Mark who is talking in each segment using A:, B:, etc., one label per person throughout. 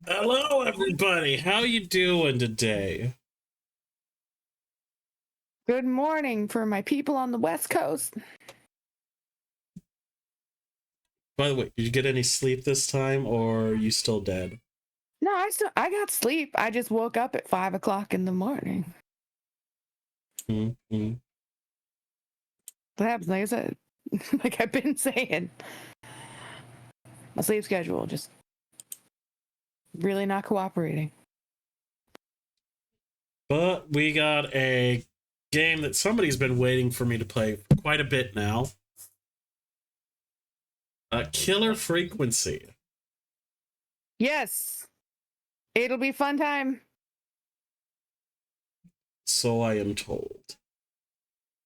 A: Hello, everybody. How you doing today?
B: Good morning for my people on the West Coast.
A: By the way, did you get any sleep this time, or are you still dead?
B: No, I got sleep. I just woke up at 5 o'clock in the morning.
A: Mm-hmm.
B: That happens, like I said, like I've been saying. My sleep schedule just really not cooperating.
A: But we got a game that somebody's been waiting for me to play for quite a bit now. Killer Frequency.
B: Yes, it'll be fun time.
A: So I am told.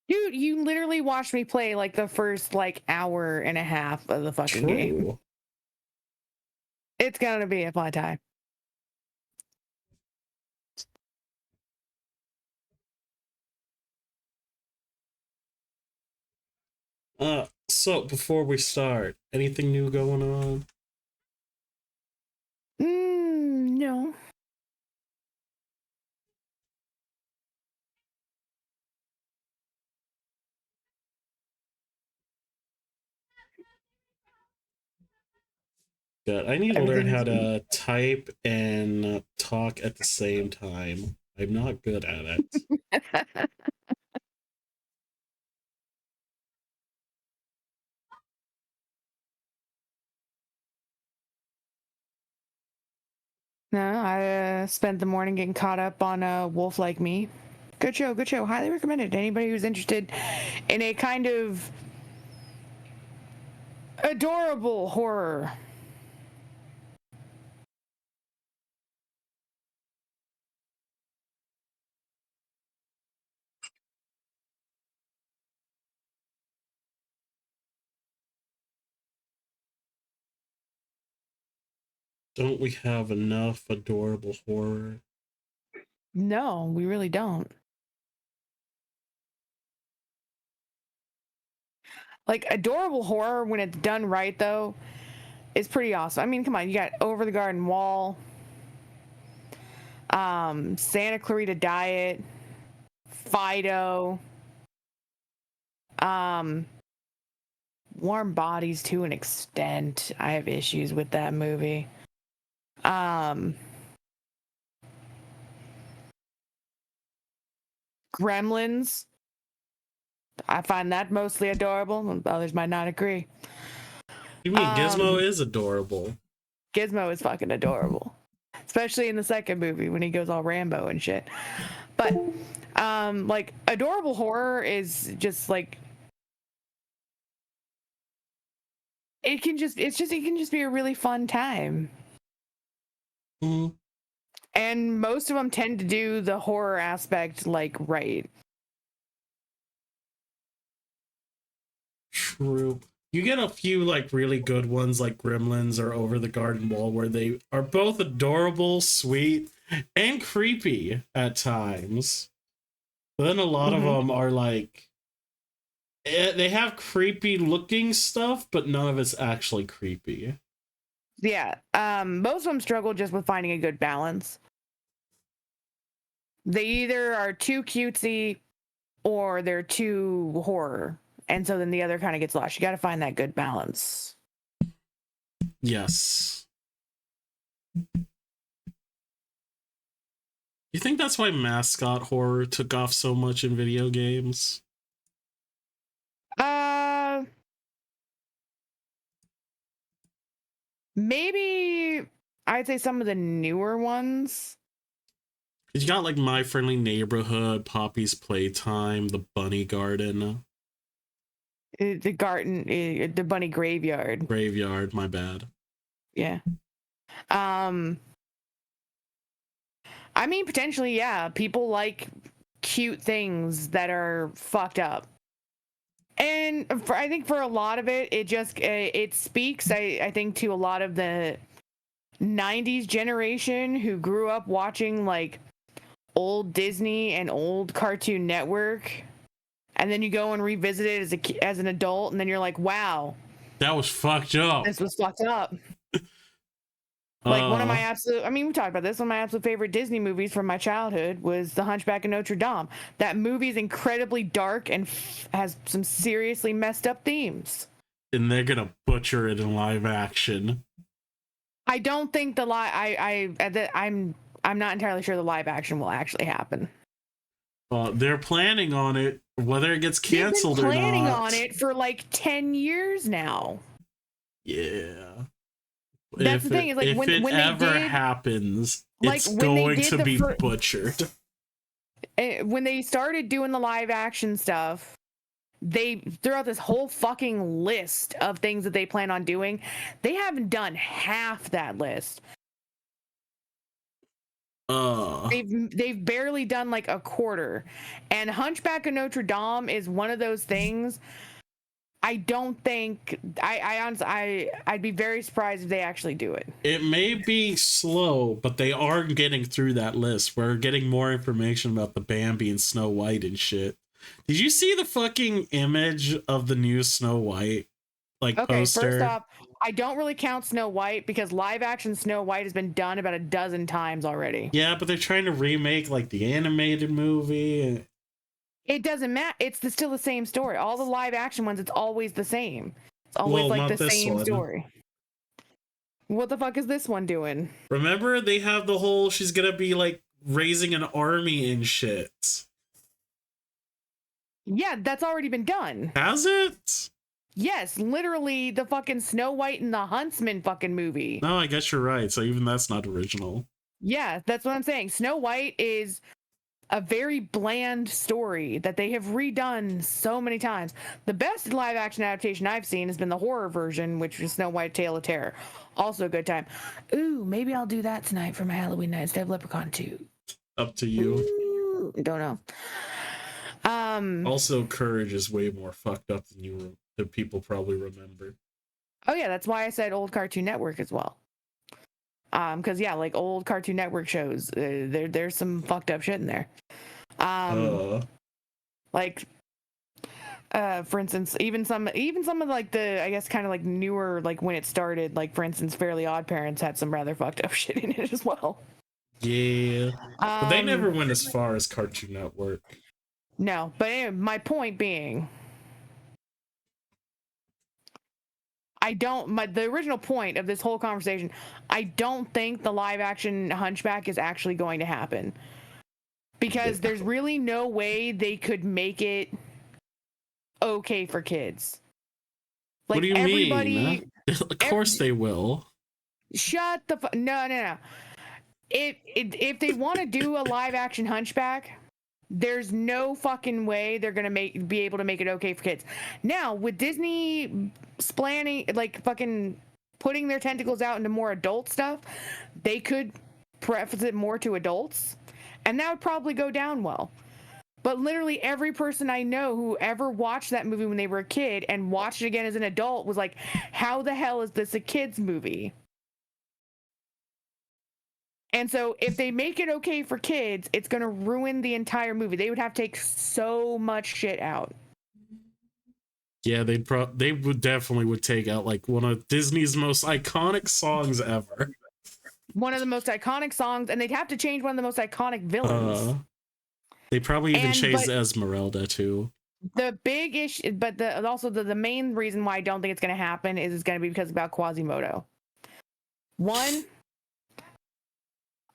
B: Dude, you literally watched me play like the first hour and a half of the fucking game.
A: True.
B: It's gonna be a fun time.
A: So before we start, anything new going on?
B: No.
A: Good. I need to learn how
B: Everything's
A: to type and talk at the same time. I'm not good at it.
B: No, I spent the morning getting caught up on Wolf Like Me. Good show, good show. Highly recommended. Anybody who's interested in a kind of adorable horror.
A: Don't we have enough adorable horror?
B: No, we really don't. Like adorable horror when it's done right though is pretty awesome. I mean, come on, you got Over the Garden Wall, Santa Clarita Diet, Fido, um, Warm Bodies to an extent. I have issues with that movie. Gremlins. I find that mostly adorable. Others might not agree.
A: You mean Gizmo
B: Um,
A: is adorable?
B: Gizmo is fucking adorable, especially in the second movie when he goes all Rambo and shit. But like adorable horror is just like it can just be a really fun time.
A: Mm,
B: And most of them tend to do the horror aspect like right.
A: true. You get a few like really good ones like Gremlins or Over the Garden Wall where they are both adorable, sweet, and creepy at times. But then a lot of
B: Mm-hmm.
A: them are like they have creepy looking stuff, but none of it's actually creepy.
B: Yeah. Most of them struggle just with finding a good balance. They either are too cutesy or they're too horror. And so then the other kind of gets lost. You got to find that good balance.
A: Yes. You think that's why mascot horror took off so much in video games?
B: Uh, Maybe I'd say some of the newer ones.
A: You got like My Friendly Neighborhood, Poppy's Playtime, The Bunny Garden,
B: The garden, the bunny graveyard.
A: Graveyard, my bad.
B: Yeah. Um, I mean, potentially, yeah. People like cute things that are fucked up. And I think for a lot of it, it just it speaks. I think to a lot of the '90s generation who grew up watching like old Disney and old Cartoon Network, and then you go and revisit it as an adult, and then you're like, wow,
A: That was fucked up.
B: this was fucked up. Like one of my
A: Uh,
B: absolute, I mean, we talked about this. One of my absolute favorite Disney movies from my childhood was The Hunchback of Notre Dame. That movie is incredibly dark and has some seriously messed up themes.
A: and they're gonna butcher it in live action.
B: I don't think I'm not entirely sure the live action will actually happen.
A: They're planning on it, whether it gets
B: They've been
A: canceled or not.
B: planning on it for like 10 years now.
A: Yeah.
B: That's the thing, is like
A: if
B: when
A: it
B: they
A: ever
B: did,
A: happens,
B: like,
A: it's
B: when they
A: going
B: did
A: to
B: the
A: be
B: fir-
A: butchered.
B: when they started doing the live action stuff, they threw out this whole fucking list of things that they plan on doing. They haven't done half that list. They've barely done like a quarter. And Hunchback of Notre Dame is one of those things. I don't think I honestly I'd be very surprised if they actually do it.
A: It may be slow, but they are getting through that list. We're getting more information about the Bambi and Snow White and shit. Did you see the fucking image of the new Snow White poster?
B: First off, I don't really count Snow White because live action Snow White has been done about a dozen times already.
A: Yeah, but they're trying to remake like the animated movie.
B: It doesn't matter. It's still the same story. All the live action ones, it's always the same. It's always like the same story. What the fuck is this one doing?
A: Remember, they have the whole she's gonna be like raising an army and shit.
B: Yeah, that's already been done.
A: Has it?
B: Yes, literally the fucking Snow White and the Huntsman fucking movie.
A: No, I guess you're right. So even that's not original.
B: Yeah, that's what I'm saying. Snow White is a very bland story that they have redone so many times. The best live action adaptation I've seen has been the horror version, which was Snow White Tale of Terror. Also a good time. Ooh, maybe I'll do that tonight for my Halloween night instead of Leprechaun 2.
A: Up to you.
B: Ooh, don't know.
A: Also, Courage is way more fucked up than people probably remember.
B: Oh yeah, that's why I said old Cartoon Network as well. Because yeah, like old Cartoon Network shows, there's some fucked up shit in there. Like, for instance, even some of like the, I guess, kind of like newer, like when it started, like for instance, Fairly Odd Parents had some rather fucked up shit in it as well.
A: Yeah, but they never went as far as Cartoon Network.
B: No, but anyway, my point being, the original point of this whole conversation, I don't think the live action Hunchback is actually going to happen. Because there's really no way they could make it okay for kids. Like,
A: what do you mean? Of course they will.
B: Shut the fuck. No. If they want to do a live action Hunchback, there's no fucking way they're gonna be able to make it okay for kids. Now with Disney planning, like fucking putting their tentacles out into more adult stuff, they could preface it more to adults, and that would probably go down well. But literally every person I know who ever watched that movie when they were a kid and watched it again as an adult was like, how the hell is this a kid's movie? And so if they make it okay for kids, it's going to ruin the entire movie. They would have to take so much shit out.
A: Yeah, they would definitely take out like one of Disney's most iconic songs ever.
B: One of the most iconic songs, and they'd have to change one of the most iconic villains.
A: They probably even changed Esmeralda too.
B: The big issue, but the main reason why I don't think it's going to happen is it's going to be because about Quasimodo. One,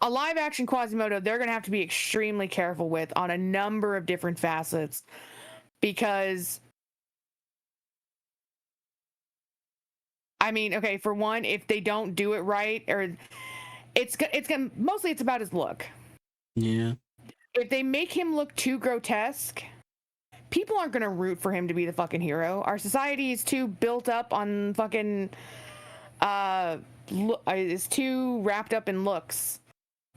B: a live action Quasimodo, they're going to have to be extremely careful with on a number of different facets, because I mean, okay, for one, if they don't do it right, or it's mostly it's about his look.
A: Yeah.
B: If they make him look too grotesque, people aren't going to root for him to be the fucking hero. Our society is too built up on fucking is too wrapped up in looks.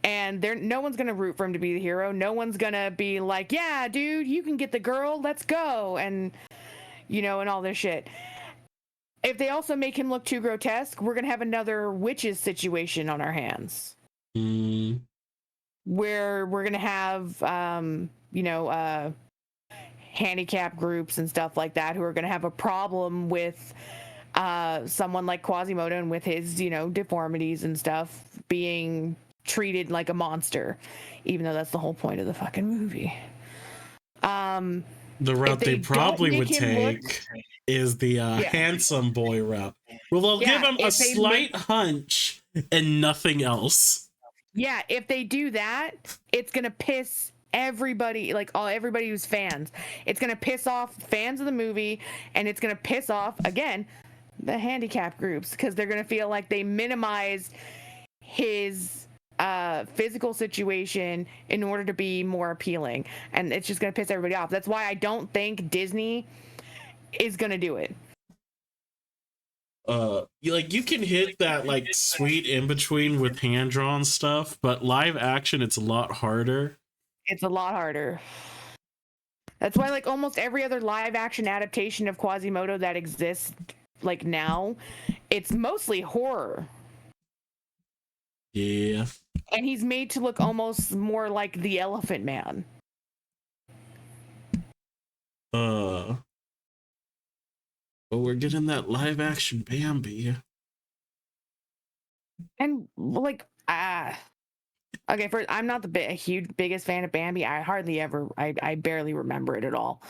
B: And no one's going to root for him to be the hero. No one's going to be like, yeah, dude, you can get the girl. Let's go. And, and all this shit. If they also make him look too grotesque, we're going to have another witches situation on our hands. Where we're going to have, handicap groups and stuff like that who are going to have a problem with someone like Quasimodo and with his, you know, deformities and stuff being treated like a monster, even though that's the whole point of the fucking movie.
A: The
B: If
A: route they
B: they don't
A: probably
B: make
A: would
B: him look,
A: take is the
B: yeah,
A: handsome boy route. Well, they'll give
B: yeah,
A: him a slight hunch and nothing else.
B: yeah, if they do that, it's gonna piss everybody, like everybody who's fans. It's gonna piss off fans of the movie, and it's gonna piss off again the handicap groups because they're gonna feel like they minimized his physical situation in order to be more appealing, and it's just gonna piss everybody off. That's why I don't think Disney is gonna do it.
A: You can hit that like sweet in between with hand drawn stuff, but live action it's a lot harder.
B: It's a lot harder. That's why like almost every other live action adaptation of Quasimodo that exists like now, it's mostly horror.
A: Yeah.
B: And he's made to look almost more like the Elephant Man.
A: But we're getting that live action Bambi.
B: And like okay, first, I'm not the biggest fan of Bambi. I barely remember it at all.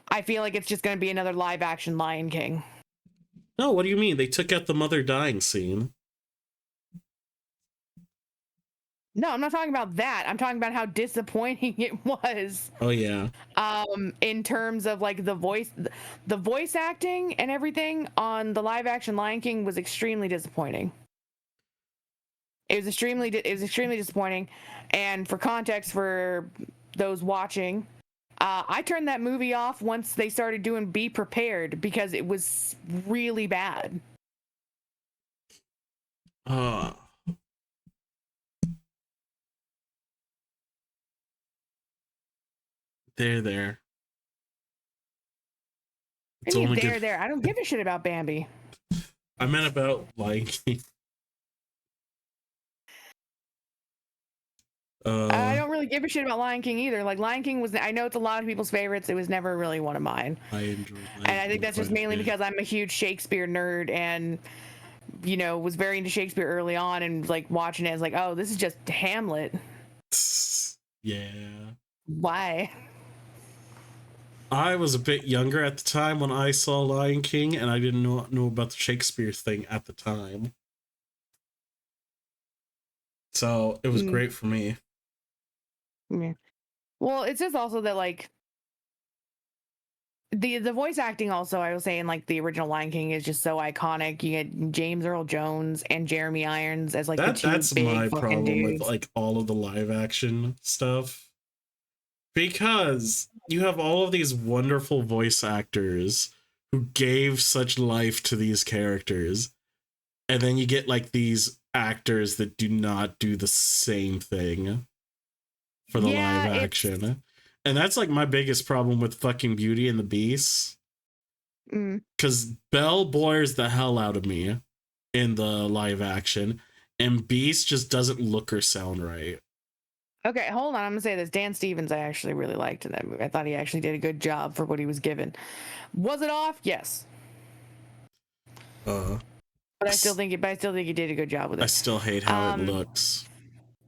B: I feel like it's just going to be another live action Lion King.
A: No, what do you mean? They took out the mother dying scene.
B: No, I'm not talking about that. I'm talking about how disappointing it was.
A: Oh yeah.
B: In terms of like the voice acting and everything on the live action Lion King was extremely disappointing. It was extremely disappointing. And for context, for those watching, I turned that movie off once they started doing Be Prepared because it was really bad.
A: There.
B: It's only there. I don't give a shit about Bambi.
A: I meant about Lion King.
B: I don't really give a shit about Lion King either. Like Lion King I know it's a lot of people's favorites. It was never really one of mine.
A: I enjoyed Lion
B: and I think that's just mainly because I'm a huge Shakespeare nerd and, you know, was very into Shakespeare early on and like watching it, I was like, oh, this is just Hamlet.
A: Yeah.
B: Why?
A: I was a bit younger at the time when I saw Lion King, and I didn't know about the Shakespeare thing at the time. So it was great for me.
B: Yeah. Well, it's just also that like the voice acting also, I was saying like the original Lion King is just so iconic. You get James Earl Jones and Jeremy Irons as like
A: that's my problem with like all of the live action stuff. Because you have all of these wonderful voice actors who gave such life to these characters. And then you get like these actors that do not do the same thing for the live action. And that's like my biggest problem with fucking Beauty and the Beast. Because Belle bores the hell out of me in the live action. And Beast just doesn't look or sound right.
B: Okay, hold on. I'm gonna say this. Dan Stevens, I actually really liked in that movie. I thought he actually did a good job for what he was given. Was it off? Yes. But I still think he did a good job with it.
A: I still hate how it looks.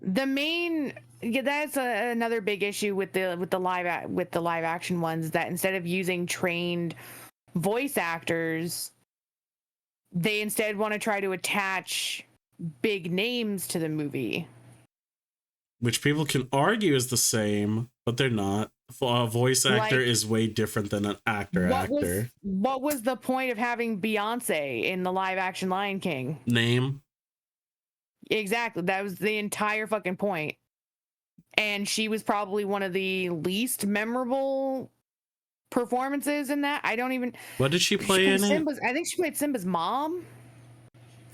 B: That's another big issue with the live action ones, that instead of using trained voice actors, they instead want to try to attach big names to the movie.
A: Which people can argue is the same, but they're not. A voice actor is way different than an actor.
B: What was the point of having Beyonce in the live action Lion King?
A: Name.
B: Exactly. That was the entire fucking point. And she was probably one of the least memorable performances in that. I don't even...
A: What did she play in it?
B: I think she played Simba's mom.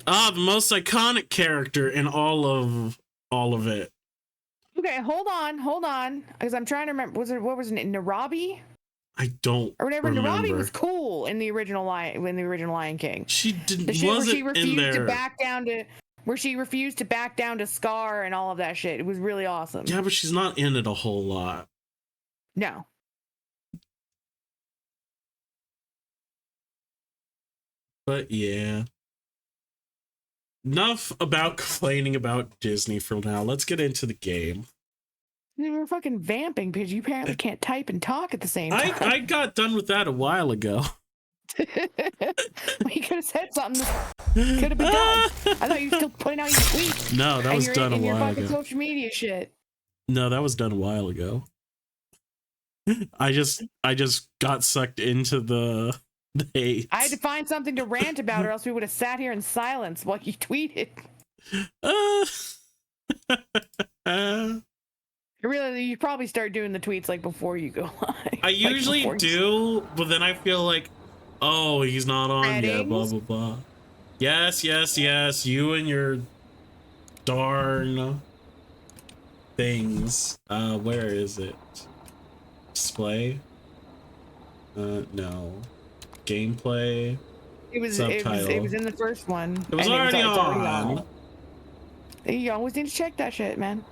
A: The most iconic character in all of it.
B: Okay, hold on, because I'm trying to remember. What was it? Nairobi?
A: I don't
B: or whatever.
A: remember.
B: Nairobi was cool in the original Lion King.
A: She didn't.
B: Where she refused to back down to Scar and all of that shit. It was really awesome.
A: Yeah, but she's not in it a whole lot.
B: No.
A: But yeah. Enough about complaining about Disney for now. Let's get into the game.
B: You were fucking vamping because you apparently can't type and talk at the same time.
A: I got done with that a while ago.
B: Well, you could have said something. Could have been done. I thought you were still putting out your tweets.
A: No, that was done a
B: your
A: while
B: fucking
A: ago.
B: social media shit.
A: No, that was done a while ago. I just got sucked into the hate.
B: I had to find something to rant about, or else we would have sat here in silence while you tweeted. Really, you probably start doing the tweets like before you go live.
A: I usually do, but then I feel like, oh, he's not on yet, blah, blah, blah. Yes, yes, yes, you and your darn things. Where is it? Display? No. Gameplay?
B: It was
A: subtitle.
B: It was in the first one.
A: It was already on.
B: You always need to check that shit, man.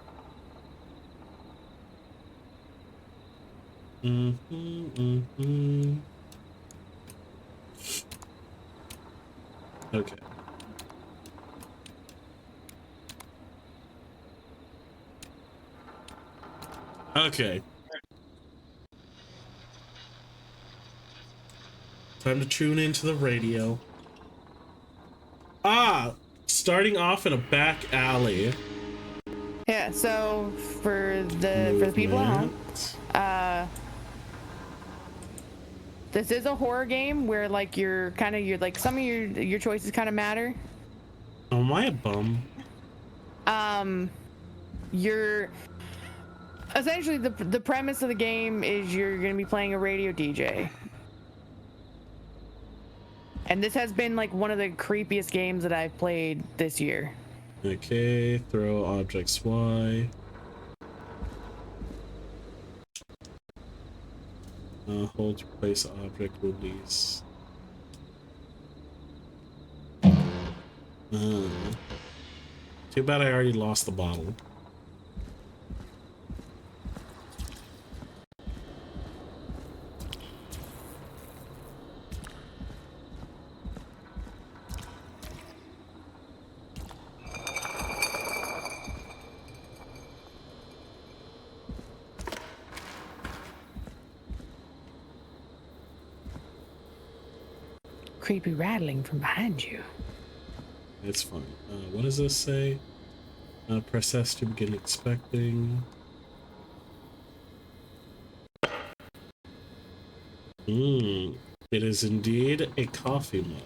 A: Okay. Okay. Time to tune into the radio. Starting off in a back alley.
B: Yeah, so for the people at home, this is a horror game where like you're like some of your choices kind of matter.
A: Oh, am I a bum?
B: You're essentially the premise of the game is you're gonna be playing a radio DJ. And this has been like one of the creepiest games that I've played this year.
A: Okay, throw objects Y. Hold to place object release. Too bad I already lost the bottle.
B: Creepy rattling from behind you.
A: It's fine. What does this say? Press S to begin expecting. It is indeed a coffee mug.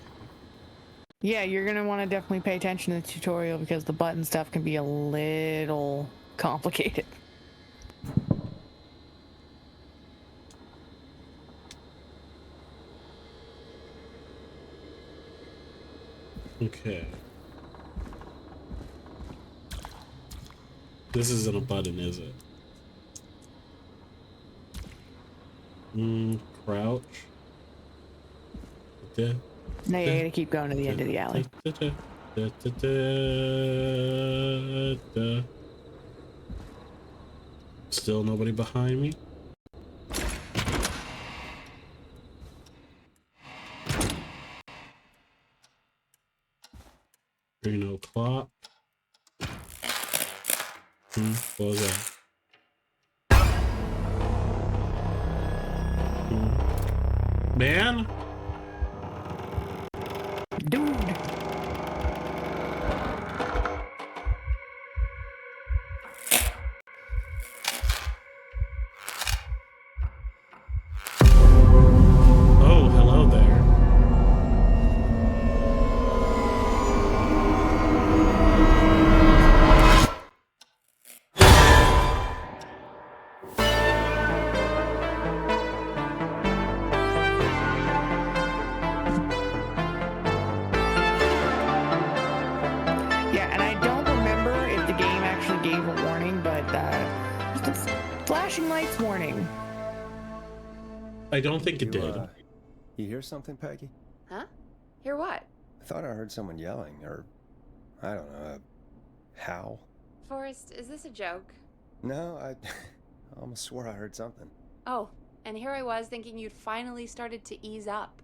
B: Yeah, you're gonna want to definitely pay attention to the tutorial because the button stuff can be a little complicated.
A: Okay. This isn't a button, is it? Crouch.
B: No, you gotta keep going to the end of the alley.
A: Still nobody behind me. Green o'clock. What was that? Man?
B: Dude.
A: Oh, hello there.
B: Yeah, and I don't remember if the game actually gave a warning, but just a flashing lights warning.
A: I don't think it did.
C: You hear something, Peggy?
D: Huh? Hear what?
C: I thought I heard someone yelling, or I don't know, a howl.
D: Forrest, is this a joke?
C: No, I almost swore I heard something.
D: Oh, and here I was thinking you'd finally started to ease up.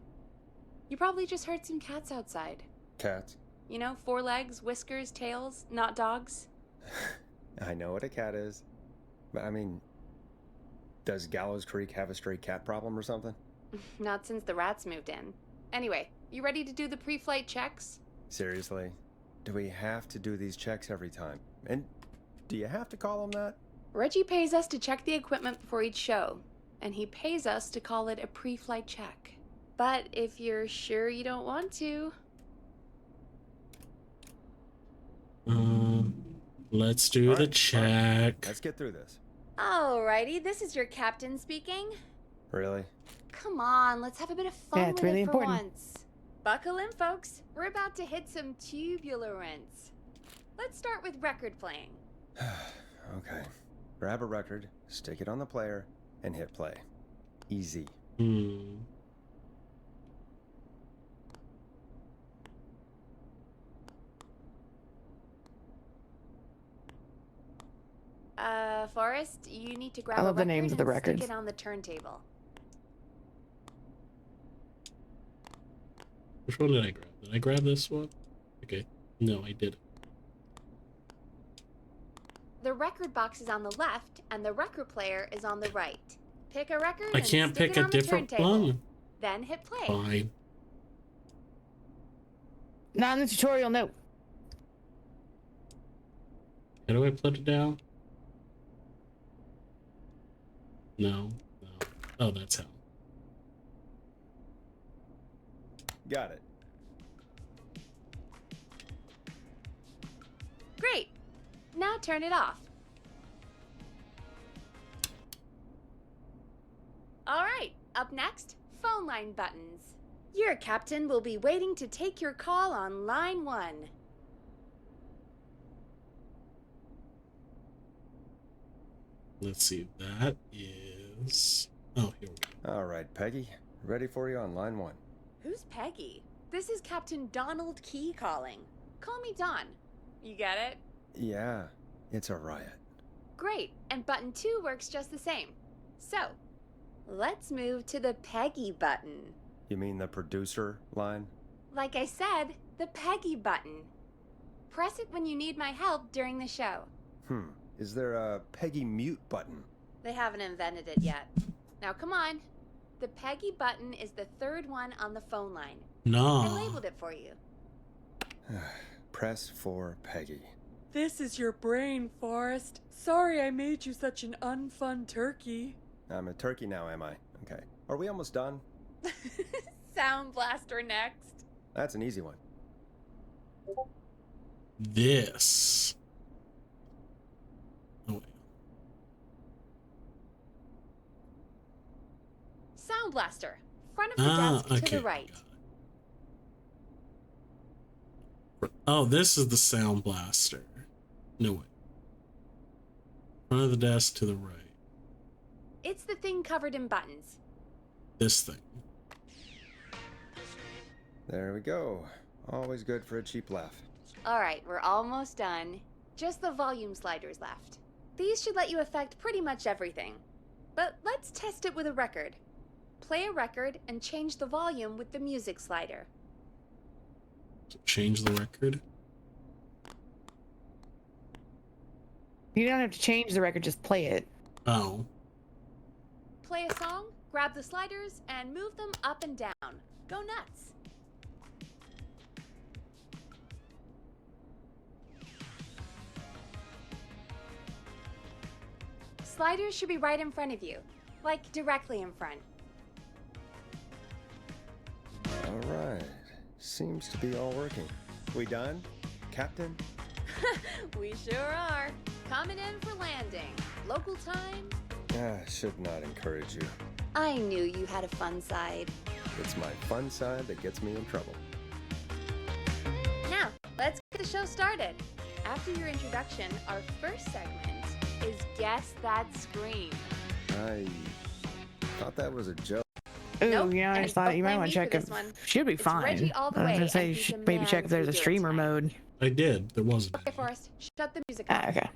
D: You probably just heard some cats outside.
C: Cats?
D: You know, 4 legs, whiskers, tails, not dogs.
C: I know what a cat is. But I mean, does Gallows Creek have a stray cat problem or something?
D: Not since the rats moved in. Anyway, you ready to do the pre-flight checks?
C: Seriously? Do we have to do these checks every time? And do you have to call them that?
D: Reggie pays us to check the equipment before each show, and he pays us to call it a pre-flight check. But if you're sure you don't want to...
A: Let's do
C: All
A: the
C: right,
A: check.
C: Let's get through this.
D: Alrighty, this is your captain speaking.
C: Really?
D: Come on, let's have a bit of fun
B: Yeah, it's
D: with
B: really
D: it for
B: important.
D: once. Buckle in, folks. We're about to hit some tubular rents. Let's start with record playing.
C: Okay. Grab a record, stick it on the player, and hit play. Easy.
D: Forrest, you need to grab
B: I
D: a
B: love the
D: record
B: names of the
D: and stick
B: records.
D: it on the turntable.
A: Which one did I grab? Did I grab this one? Okay. No, I didn't.
D: The record box is on the left, and the record player is on the right. Pick a record
A: I
D: and
A: can't
D: stick
A: pick
D: it
A: a
D: on the
A: different
D: turntable.
A: one.
D: Then hit play.
A: Fine.
B: Not in the tutorial, no.
A: How do I put it down? No. No. Oh, that's how.
C: Got it.
D: Great. Now turn it off. All right, up next, phone line buttons. Your captain will be waiting to take your call on line 1.
A: Let's see. That is. Oh, here we go.
C: All right, Peggy. Ready for you on line 1.
D: Who's Peggy? This is Captain Donald Key calling. Call me Don. You get it?
C: Yeah, it's a riot.
D: Great, and button 2 works just the same. So, let's move to the Peggy button.
C: You mean the producer line?
D: Like I said, the Peggy button. Press it when you need my help during the show.
C: Is there a Peggy mute button?
D: They haven't invented it yet. Now come on. The Peggy button is the 3rd one on the phone line. I
A: Nah.
D: labeled it for you.
C: Press for Peggy.
E: This is your brain, Forrest. Sorry I made you such an unfun turkey.
C: I'm a turkey now, am I? Okay. Are we almost done?
D: Sound Blaster next.
C: That's an easy one.
A: This. Oh, wait.
D: Sound Blaster. Front of the desk to
A: Okay.
D: the right.
A: got it. Oh, this is the sound blaster. No way. Front of the desk to the right.
D: It's the thing covered in buttons.
A: This thing.
C: There we go. Always good for a cheap laugh.
D: Alright, we're almost done. Just the volume sliders left. These should let you affect pretty much everything. But let's test it with a record. Play a record and change the volume with the music slider.
A: Change the record.
B: You don't have to change the record, just play it.
A: Oh.
D: Play a song, grab the sliders, and move them up and down. Go nuts. Sliders should be right in front of you, like directly in front.
C: All right. Seems to be all working. We done? Captain?
D: We sure are. Coming in for landing. Local time.
C: Should not encourage you.
D: I knew you had a fun side.
C: It's my fun side that gets me in trouble.
D: Now, let's get the show started. After your introduction, our first segment is Guess That Scream.
C: I thought that was a joke.
B: Ooh,
D: Nope,
B: you know, I
D: and
B: just thought
D: don't
B: you might
D: blame
B: want
D: me
B: to
D: for
B: check
D: this
B: if
D: one.
B: should be
D: It's
B: fine.
D: Reggie all the
B: I was
D: way,
B: gonna say
D: and
B: you
D: he's
B: should
D: the
B: maybe
D: man
B: check if there's a
D: who do it
B: streamer
D: tonight.
B: mode.
A: I did. There wasn't.
D: Okay, Forrest, shut the music
B: Ah,
D: off.
B: okay.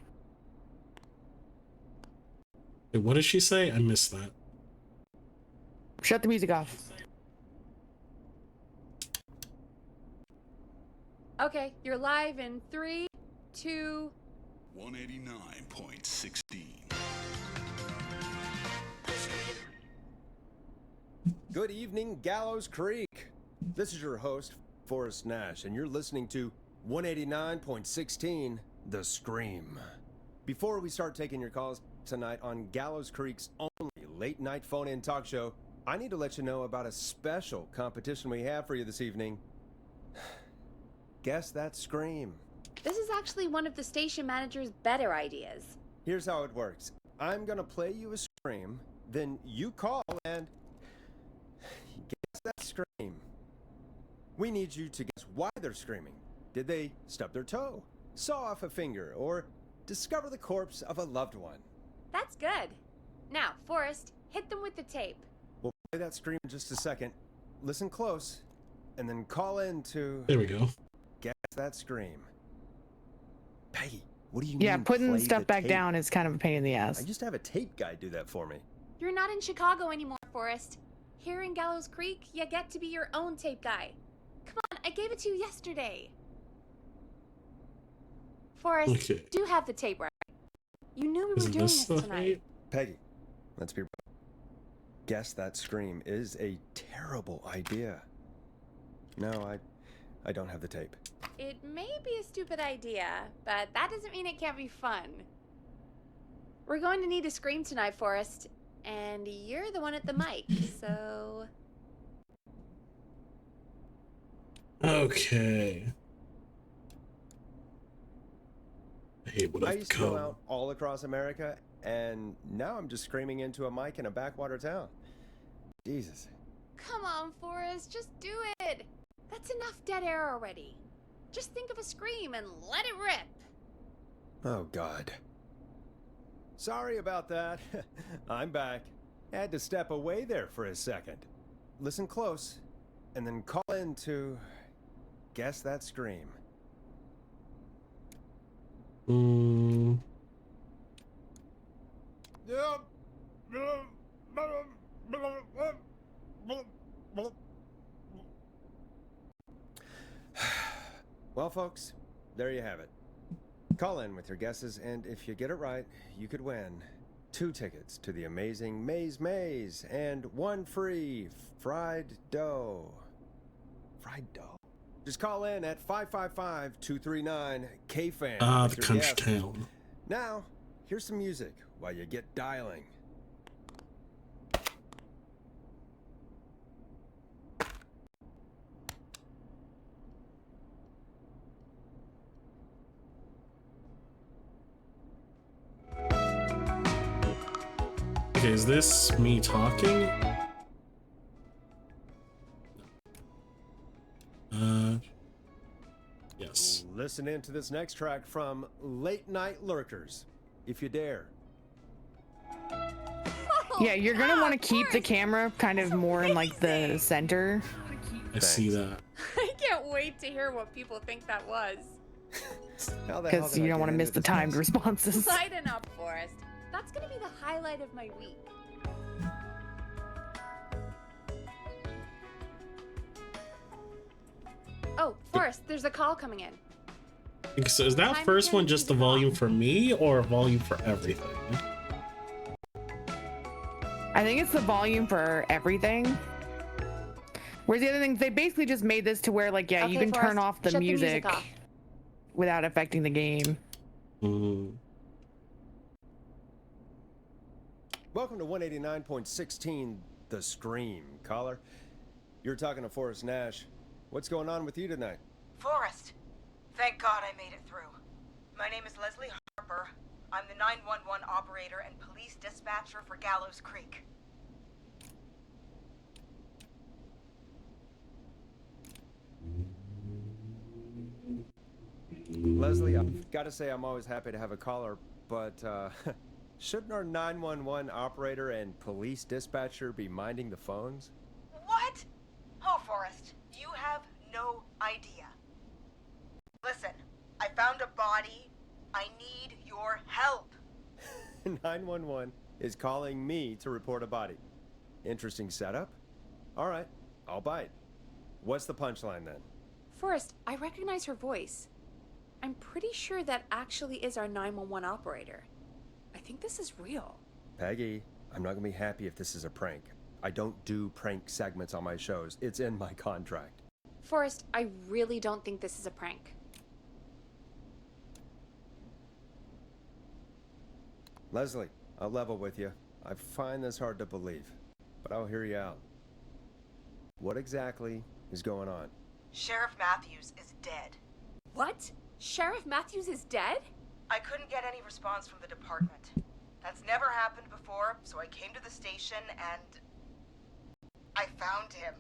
A: Wait, what did she say? I missed that.
B: Shut the music off.
D: Okay, you're live in 3, 2...
F: 189.16.
C: Good evening, Gallows Creek. This is your host, Forrest Nash, and you're listening to 189.16, The Scream. Before we start taking your calls tonight on Gallows Creek's only late-night phone-in talk show, I need to let you know about a special competition we have for you this evening. Guess that scream.
D: This is actually one of the station manager's better ideas.
C: Here's how it works. I'm gonna play you a scream, then you call and guess that scream. We need you to guess why they're screaming. Did they stub their toe, saw off a finger, or discover the corpse of a loved one?
D: That's good. Now, Forrest, hit them with the tape.
C: We'll play that scream in just a second. Listen close, and then call in to
A: There we go.
C: guess that scream. Peggy, what do you
B: Yeah,
C: mean
B: putting
C: play
B: stuff
C: the
B: back
C: tape?
B: down is kind of a pain in the
C: I
B: ass.
C: used to have a tape guy do that for me.
D: You're not in Chicago anymore, Forrest. Here in Gallows Creek, you get to be your own tape guy. Come on, I gave it to you yesterday. Forrest,
A: Okay.
D: do have the tape right. You knew we were
A: Is
D: doing
A: this
D: this
A: the
D: tonight.
C: Peggy, let's be real. Guess that scream is a terrible idea. No, I don't have the tape.
D: It may be a stupid idea, but that doesn't mean it can't be fun. We're going to need a scream tonight, Forrest, and you're the one at the mic, so...
A: Okay. Hey, what
C: I
A: up,
C: used to go
A: Co?
C: out all across America, and now I'm just screaming into a mic in a backwater town. Jesus.
D: Come on, Forrest, just do it. That's enough dead air already. Just think of a scream and let it rip.
C: Oh, God. Sorry about that. I'm back. Had to step away there for a second. Listen close, and then call in to guess that scream. Well, folks, there you have it. Call in with your guesses, and if you get it right, you could win 2 tickets to the amazing Maze Maze and 1 free fried dough. Fried dough? Just call in at 555-239-KFAN.
A: Ah,
C: with
A: the
C: your
A: country
C: guess.
A: town.
C: Now, here's some music while you get dialing.
A: Okay, is this me talking? Yes.
C: Listen in to this next track from Late Night Lurkers, if you dare.
B: Yeah, you're gonna want to keep the
D: Forrest,
B: camera kind of more in like the center.
A: I see that.
D: I can't wait to hear what people think that was.
C: How the hell
B: Because
C: did I
B: you don't
C: get
B: want to
C: into
B: miss the
C: this
B: timed
C: mess?
B: responses.
D: Lighten up, Forrest. That's gonna be the highlight of my week. Oh, Forrest, there's a call coming in.
A: So is that
D: Time
A: first
D: to
A: one
D: turn
A: just the
D: things off.
A: volume for me or a volume for everything?
B: I think it's the volume for everything. Whereas the other things, they basically just made this to where, like, yeah, you
D: Okay,
B: can
D: Forrest,
B: turn off the
D: shut
B: music
D: off.
B: without affecting the game.
A: Mm.
C: Welcome to 189.16, The Scream. Caller, you're talking to Forrest Nash. What's going on with you tonight?
G: Forrest, thank God I made it through. My name is Leslie Harper. I'm the 911 operator and police dispatcher for Gallows Creek.
C: Leslie, I've got to say I'm always happy to have a caller, but shouldn't our 911 operator and police dispatcher be minding the phones?
G: What? Oh, Forrest, you have no idea. Listen, I found a body. I need your help.
C: 911 is calling me to report a body. Interesting setup. All right, I'll bite. What's the punchline then?
D: Forrest, I recognize her voice. I'm pretty sure that actually is our 911 operator. I think this is real.
C: Peggy, I'm not gonna be happy if this is a prank. I don't do prank segments on my shows. It's in my contract.
D: Forrest, I really don't think this is a prank.
C: Leslie, I'll level with you. I find this hard to believe, but I'll hear you out. What exactly is going on?
G: Sheriff Matthews is dead.
D: What? Sheriff Matthews is dead?
G: I couldn't get any response from the department. That's never happened before, so I came to the station and I found him.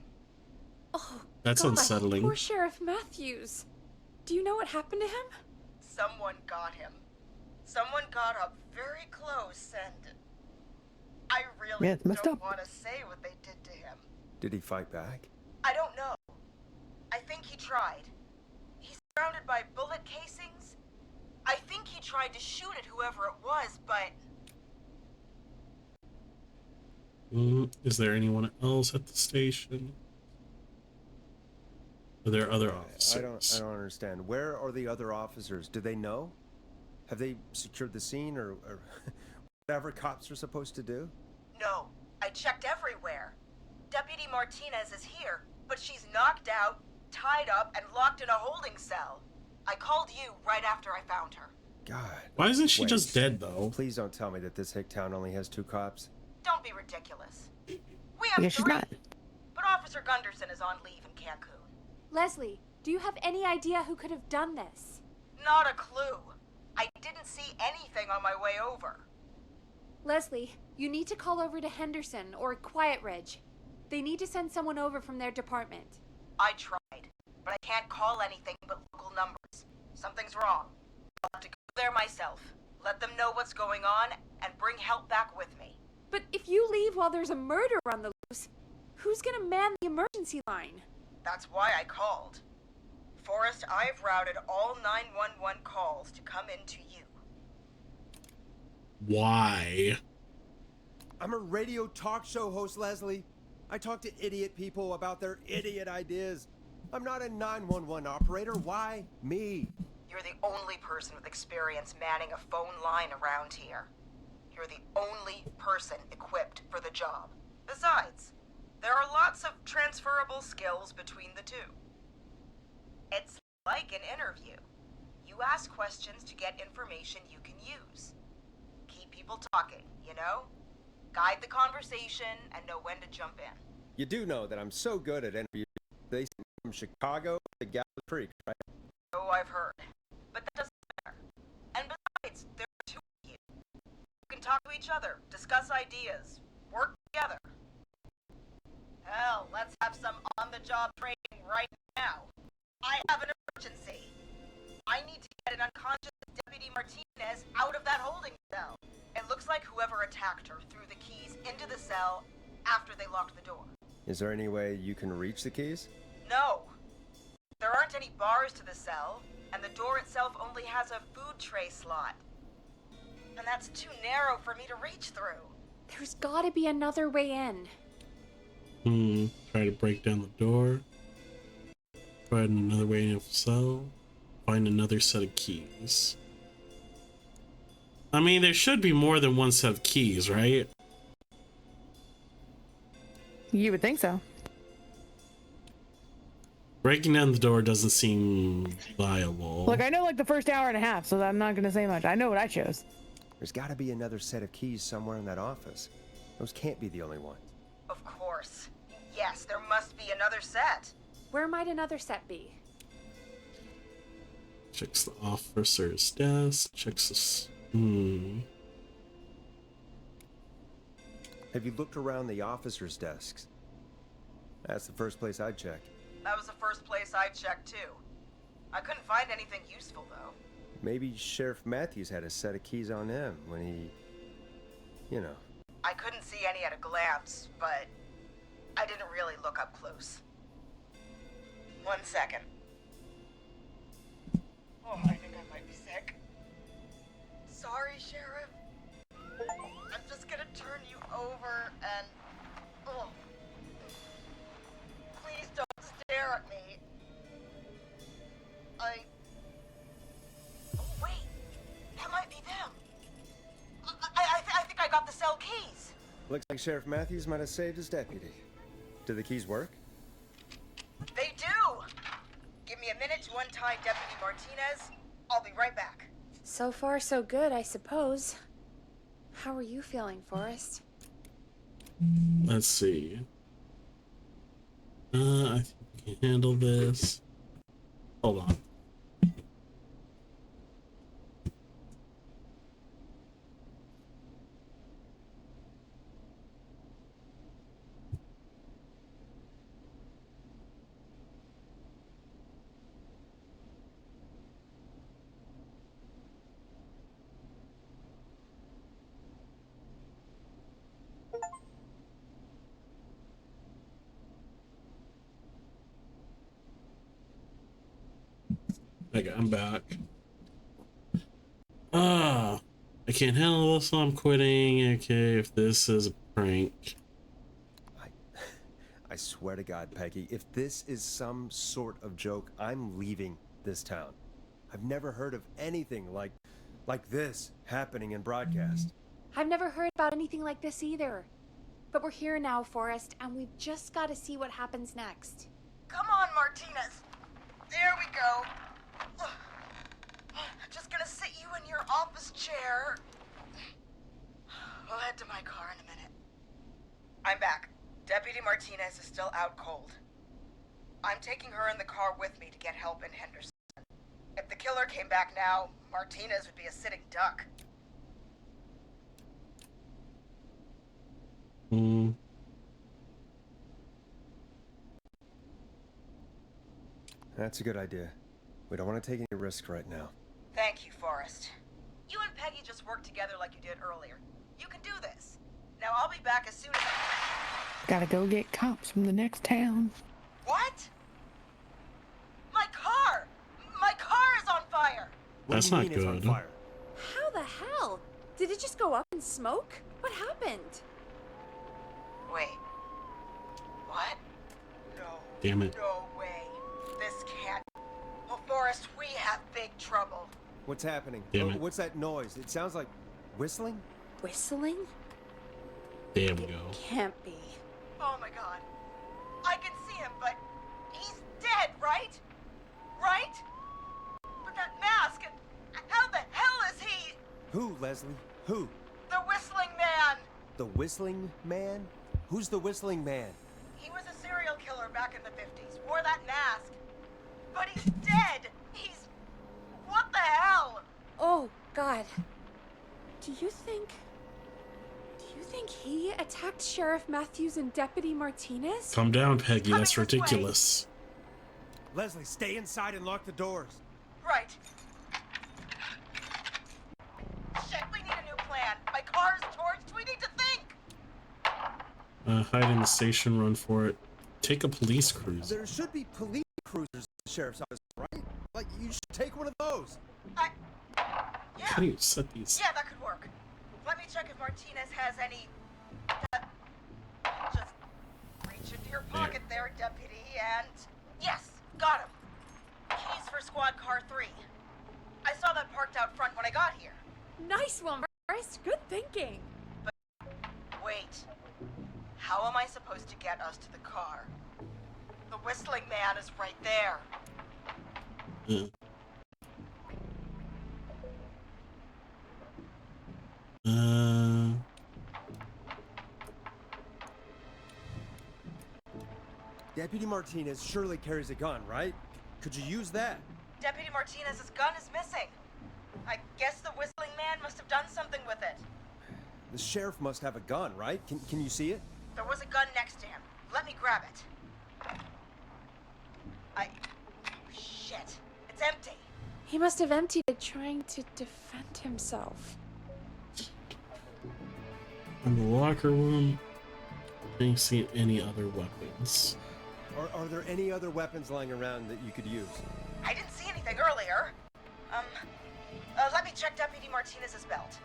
D: Oh,
A: That's
D: God,
A: unsettling.
D: Poor Sheriff Matthews. Do you know what happened to him?
G: Someone got him. Someone got up very close and I really
B: Yeah, it's messed
G: don't
B: up.
G: want to say what they did to him.
C: Did he fight back?
G: I don't know. I think he tried. He's surrounded by bullet casings. I think he tried to shoot at whoever it was, but
A: Is there anyone else at the station? Are there other officers?
C: I don't understand. Where are the other officers? Do they know? Have they secured the scene or whatever cops are supposed to do?
G: no. I checked everywhere. Deputy Martinez is here, but she's knocked out, tied up, and locked in a holding cell. I called you right after I found her.
C: God.
A: Why isn't she
C: Wait.
A: just dead though?
C: Please don't tell me that this hick town only has 2 cops.
G: Don't be ridiculous. We have
B: Yeah, she's
G: 3,
B: not.
G: but Officer Gunderson is on leave in Cancun.
D: Leslie, do you have any idea who could have done this?
G: Not a clue. I didn't see anything on my way over.
D: Leslie, you need to call over to Henderson or Quiet Ridge. They need to send someone over from their department.
G: I tried, but I can't call anything but local numbers. Something's wrong. I'll have to go there myself, let them know what's going on, and bring help back with me.
D: But if you leave while there's a murder on the loose, who's gonna man the emergency line?
G: That's why I called. Forrest, I've routed all 911 calls to come in to you.
A: Why?
C: I'm a radio talk show host, Leslie. I talk to idiot people about their idiot ideas. I'm not a 911 operator. Why me?
G: You're the only person with experience manning a phone line around here. You're the only person equipped for the job. Besides, there are lots of transferable skills between the two. It's like an interview. You ask questions to get information you can use. Keep people talking, you know? Guide the conversation and know when to jump in.
C: You do know that I'm so good at interviews. They sent me from Chicago to Gallows Creek, right?
G: Oh, I've heard. But that doesn't matter. And besides, there are 2 of you. You can talk to each other, discuss ideas, work together. Hell, let's have some on-the-job training right now. I have an emergency. I need to get an unconscious Deputy Martinez out of that holding cell. It looks like whoever attacked her threw the keys into the cell after they locked the door.
C: Is there any way you can reach the keys?
G: No. There aren't any bars to the cell, and the door itself only has a food tray slot. And that's too narrow for me to reach through.
D: There's gotta be another way in.
A: Try to break down the door. Find another way into the cell. Find another set of keys. I mean, there should be more than one set of keys, right?
B: You would think so.
A: Breaking down the door doesn't seem viable.
B: Look, I know like the first hour and a half, so I'm not gonna say much. I know what I chose.
C: There's got to be another set of keys somewhere in that office. Those can't be the only ones.
G: Of course. Yes, there must be another set.
D: Where might another set be?
A: Checks the officer's desk. Checks this.
C: Have you looked around the officers' desks? That's the first place I'd check.
G: That was the first place I checked, too. I couldn't find anything useful, though.
C: Maybe Sheriff Matthews had a set of keys on him when he... you know.
G: I couldn't see any at a glance, but I didn't really look up close. 1 second. Oh, I think I might be sick. Sorry, Sheriff. I'm just gonna turn you over and... oh. Please don't stare at me.
C: Looks like Sheriff Matthews might have saved his deputy. Do the keys work?
G: They do! Give me a minute to untie Deputy Martinez. I'll be right back.
D: So far, so good, I suppose. How are you feeling, Forrest?
A: Let's see. I think we can handle this. Hold on. Okay, I'm back. I can't handle this, so I'm quitting. Okay, if this is a prank.
C: I swear to God, Peggy, if this is some sort of joke, I'm leaving this town. I've never heard of anything like this happening in broadcast.
D: I've never heard about anything like this either. But we're here now, Forrest, and we've just got to see what happens next.
G: Come on, Martinez. There we go. Just gonna sit you in your office chair. We'll head to my car in a minute. I'm back. Deputy Martinez is still out cold. I'm taking her in the car with me to get help in Henderson. If the killer came back now, Martinez would be a sitting duck.
C: That's a good idea. We don't want to take any risk right now.
G: Thank you, Forrest. You and Peggy just worked together like you did earlier. You can do this. Now I'll be back as soon as
B: Gotta go get cops from the next town.
G: What? My car! My car is on fire!
C: What
A: That's
C: do you
A: not
C: mean it's on
A: good.
C: fire?
D: How the hell? Did it just go up in smoke? What happened?
G: Wait. What? No.
A: Damn it.
G: No way. This can't. Well, Forrest, we have big trouble.
C: What's happening?
A: Damn it.
C: What's that noise? It sounds like whistling?
D: Whistling?
A: There we go.
D: Can't be.
G: Oh my god. I can see him, but he's dead, right? Right? But that mask, how the hell is he?
C: Who, Leslie? Who?
G: The Whistling Man!
C: The Whistling Man? Who's the Whistling Man?
G: He was a serial killer back in the 50s, wore that mask. But he's dead! He's... What the hell?
D: Oh, God. Do you think he attacked Sheriff Matthews and Deputy Martinez?
A: Calm down, Peggy.
G: Coming
A: That's
G: this way.
A: ridiculous.
C: Leslie, stay inside and lock the doors.
G: Right. Shit, we need a new plan. My car's torched. We need to think.
A: Hide in the station, run for it. Take a police cruiser.
C: There should be police cruisers in the sheriff's office, right? Like, you should take one of those.
G: Yeah.
A: How do you set these?
G: Yeah, that could work. Let me check if Martinez has any... Just reach into your pocket there, Deputy, and... Yes, got him. Keys for squad car 3. I saw that parked out front when I got here.
D: Nice one, Forrest. Good thinking.
G: Wait. How am I supposed to get us to the car? The Whistling Man is right there.
C: Deputy Martinez surely carries a gun, right? Could you use that?
G: Deputy Martinez's gun is missing. I guess the Whistling Man must have done something with it.
C: The sheriff must have a gun, right? Can you see it?
G: There was a gun next to him. Let me grab it. Shit. It's empty.
D: He must have emptied it trying to defend himself.
A: In the locker room, I didn't see any other weapons.
C: Are there any other weapons lying around that you could use?
G: I didn't see anything earlier. Let me check Deputy Martinez's belt.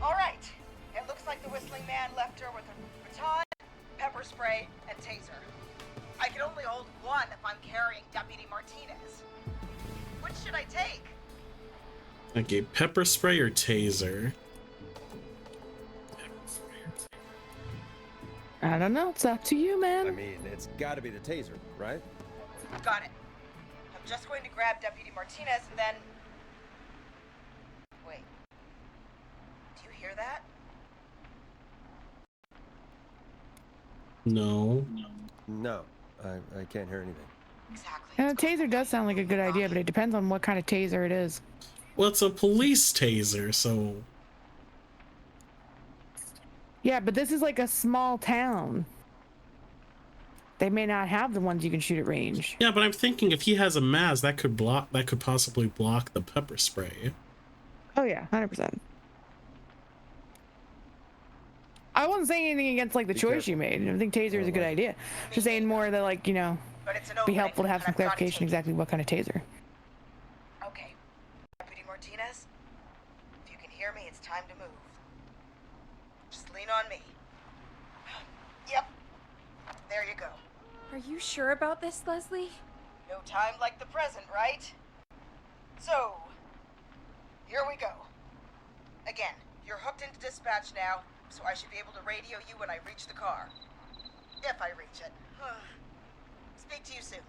G: All right. It looks like the Whistling Man left her with a baton, pepper spray, and taser. I can only hold one if I'm carrying Deputy Martinez. Which should I take?
A: Okay, pepper spray or taser?
B: I don't know. It's up to you, man.
C: I mean, it's gotta be the taser, right?
G: Got it. I'm just going to grab Deputy Martinez and then... Wait. Do you hear that?
A: No.
C: No, I can't hear anything.
G: Exactly.
B: And a taser does sound like a good idea, but it depends on what kind of taser it is.
A: Well, it's a police taser, so
B: Yeah, but this is like a small town. They may not have the ones you can shoot at range.
A: yeah. But I'm thinking if he has a Maz, that could possibly block the pepper spray.
B: Oh yeah, 100%. I wasn't saying anything against like the
C: Be
B: choice
C: careful.
B: you made. I think taser is a good idea. Just saying more that like, you know,
G: But it's an
B: be
G: opening,
B: helpful to have
G: and
B: some
G: I've gotta
B: clarification
G: take it.
B: exactly what kind of taser.
G: Okay. Deputy Martinez, if you can hear me, it's time to move. Just lean on me. Yep. There you go.
D: Are you sure about this, Leslie?
G: No time like the present, right? So, here we go. Again, you're hooked into dispatch now, so I should be able to radio you when I reach the car. If I reach it. Speak to you soon.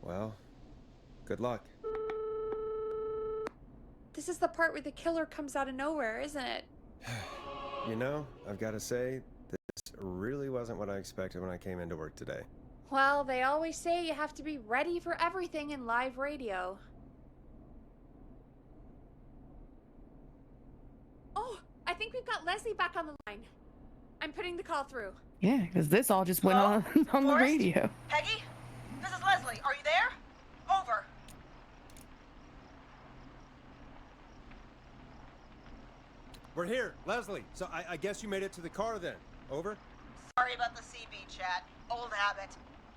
C: Well, good luck.
D: This is the part where the killer comes out of nowhere, isn't it?
C: You know, I've got to say, this really wasn't what I expected when I came into work today.
D: Well, they always say you have to be ready for everything in live radio. Oh, I think we've got Leslie back on the line. I'm putting the call through.
B: Yeah, because this all just went
G: Hello?
B: on the
G: Forrest?
B: radio.
G: Peggy? This is Leslie. Are you there? Over.
C: We're here, Leslie. So I guess you made it to the car then. Over?
G: Sorry about the CB chat. Old habit.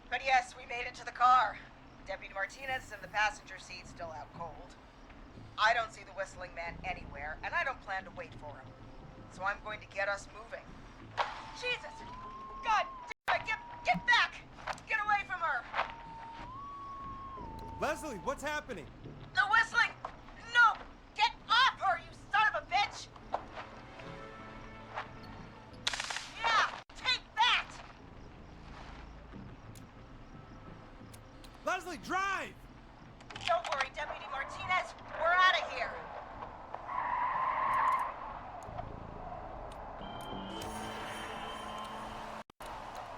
G: But yes, we made it to the car. Deputy Martinez is in the passenger seat, still out cold. I don't see the whistling man anywhere, and I don't plan to wait for him. So I'm going to get us moving. Jesus! God damn it! Get back! Get away from her!
C: Leslie, what's happening?
G: The whistling! No! Get off her, you son of a bitch! Yeah! Take that!
C: Leslie, drive!
G: Don't worry, Deputy Martinez. We're out of here.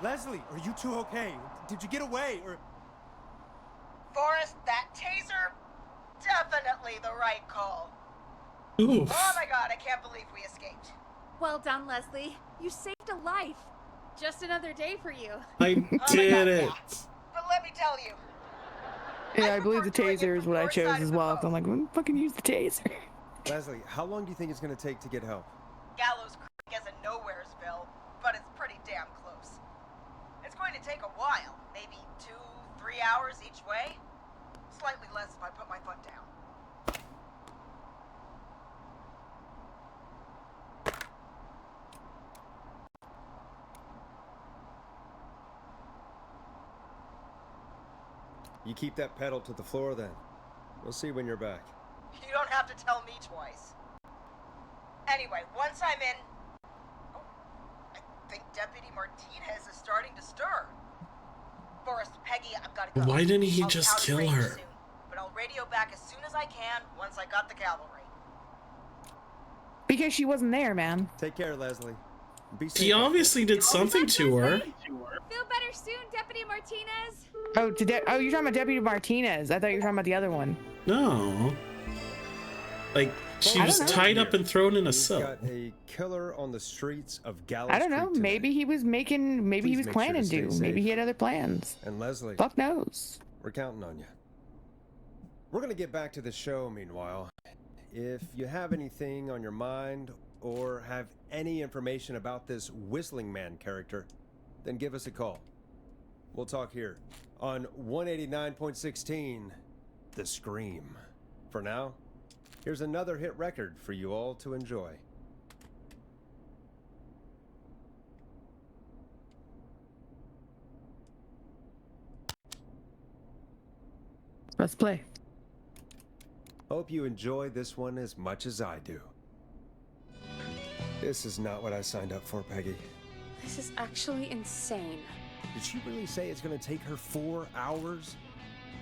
C: Leslie, are you two okay? Did you get away or...
G: Forrest, that taser, definitely the right call.
A: Oof.
G: Oh my god, I can't believe we escaped.
D: Well done, Leslie. You saved a life. Just another day for you.
A: I
G: my
A: did
G: God,
A: it.
G: yeah. But let me tell you,
B: Yeah, I believe the
G: prefer doing it
B: taser is
G: from
B: what I
G: your
B: chose
G: side
B: as
G: of the
B: well.
G: boat.
B: So I'm like, fucking use the taser.
C: Leslie, how long do you think it's going to take to get help?
G: Gallows Creek isn't Nowheresville, but it's pretty damn close. It's going to take a while, maybe 2-3 hours each way. Slightly less if I put my foot down.
C: You keep that pedal to the floor then. We'll see when you're back.
G: You don't have to tell me twice. Anyway, once I'm in... Oh, I think Deputy Martinez is starting to stir. Forrest, Peggy, I've got to go.
A: Why didn't he
G: I'll be
A: just
G: out of
A: kill
G: range
A: her?
G: soon, but I'll radio back as soon as I can once I got the cavalry.
B: Because she wasn't there, man.
C: Take care, Leslie. Be safe.
A: He
C: out there.
A: obviously did something to her.
D: Feel better soon, Deputy Martinez.
B: Oh, you're talking about Deputy Martinez. I thought you were talking about the other one.
A: No. Like, she
B: I
A: was
B: don't know.
A: tied up and thrown in a
C: We've
A: cell.
C: got a killer on the streets of Gallows
B: I don't know.
C: Creek today.
B: Maybe he was making. Maybe he
C: Please
B: was
C: make sure to
B: planning
C: stay
B: to.
C: safe.
B: Maybe he had other plans.
C: And Leslie,
B: Fuck knows.
C: we're counting on you. We're gonna get back to the show meanwhile. If you have anything on your mind or have any information about this Whistling Man character, then give us a call. We'll talk here on 189.16, The Scream. For now, here's another hit record for you all to enjoy.
B: Let's play.
C: Hope you enjoy this one as much as I do. This is not what I signed up for, Peggy.
D: This is actually insane.
C: Did she really say it's gonna take her 4 hours?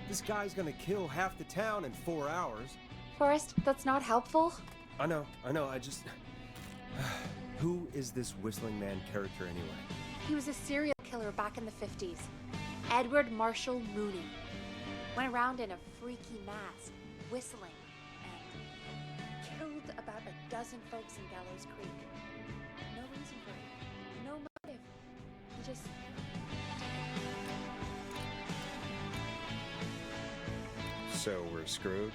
C: This guy's gonna kill half the town in 4 hours.
D: Forrest, that's not helpful.
C: I know, I just... Who is this Whistling Man character anyway?
D: He was a serial killer back in the 50s. Edward Marshall Mooney. Went around in a freaky mask, whistling, and killed about a dozen folks in Gallows Creek. No reason for it. No motive. He just...
C: So we're screwed?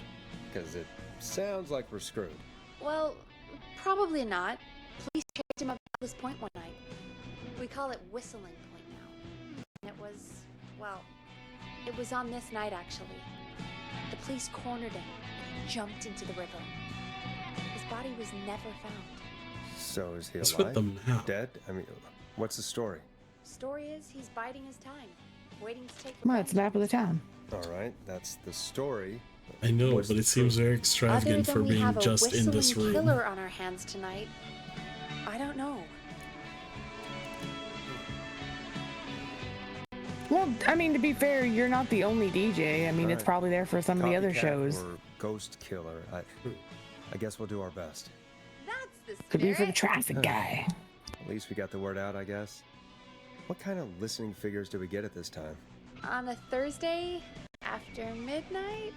C: Because it sounds like we're screwed.
D: Well, probably not. Police chased him up to this point one night. We call it Whistling Point now. And it was, well, it was on this night actually. The police cornered him and jumped into the river. His body was never found.
C: So is he
A: What's
C: alive?
A: with them now?
C: Dead? I mean, what's the story?
D: Story is he's biding his time, waiting to take
B: Well, it's the map of the town.
C: All right, that's the story.
A: I know,
C: What's
A: but
C: the
A: it seems
C: truth?
A: very
D: Other
A: extravagant
D: than
A: for
D: we
A: being
D: have a
A: just in this
D: whistling
A: room.
D: killer on our hands tonight, I don't know.
B: Well, I mean, to be fair, you're not the only DJ. I mean, it's
C: Right.
B: probably there for some of the other
C: Copycat
B: shows.
C: Or ghost killer. I guess we'll do our best.
D: That's the spirit.
B: Could be for the traffic guy.
C: At least we got the word out, I guess. What kind of listening figures do we get at this time?
D: On a Thursday after midnight,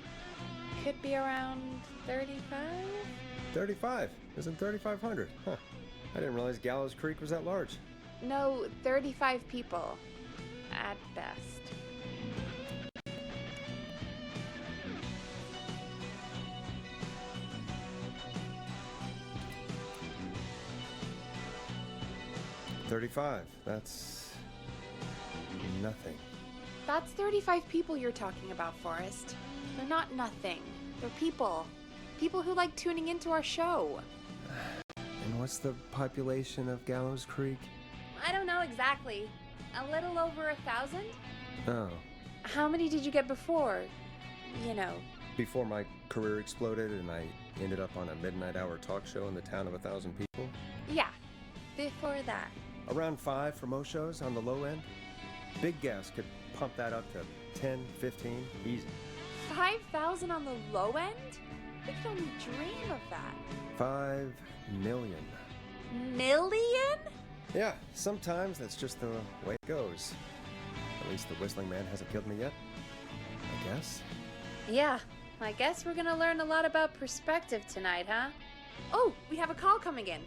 D: could be around 35.
C: 35. Isn't 3,500? Huh. I didn't realize Gallows Creek was that large.
D: No, 35 people at best.
C: $35. That's nothing.
D: That's 35 people you're talking about, Forrest. They're not nothing. They're people. People who like tuning into our show.
C: And what's the population of Gallows Creek?
D: I don't know exactly. A little over 1,000?
C: Oh.
D: How many did you get before? You know.
C: Before my career exploded and I ended up on a midnight hour talk show in the town of 1,000 people?
D: Yeah, before that.
C: Around 5 for most shows on the low end. Big gas could pump that up to 10, 15, easy.
D: 5,000 on the low end? We could only dream of that.
C: 5 million.
D: Million?
C: Yeah, sometimes that's just the way it goes. At least the Whistling Man hasn't killed me yet. I guess.
D: Yeah, I guess we're gonna learn a lot about perspective tonight, huh? Oh, we have a call coming in.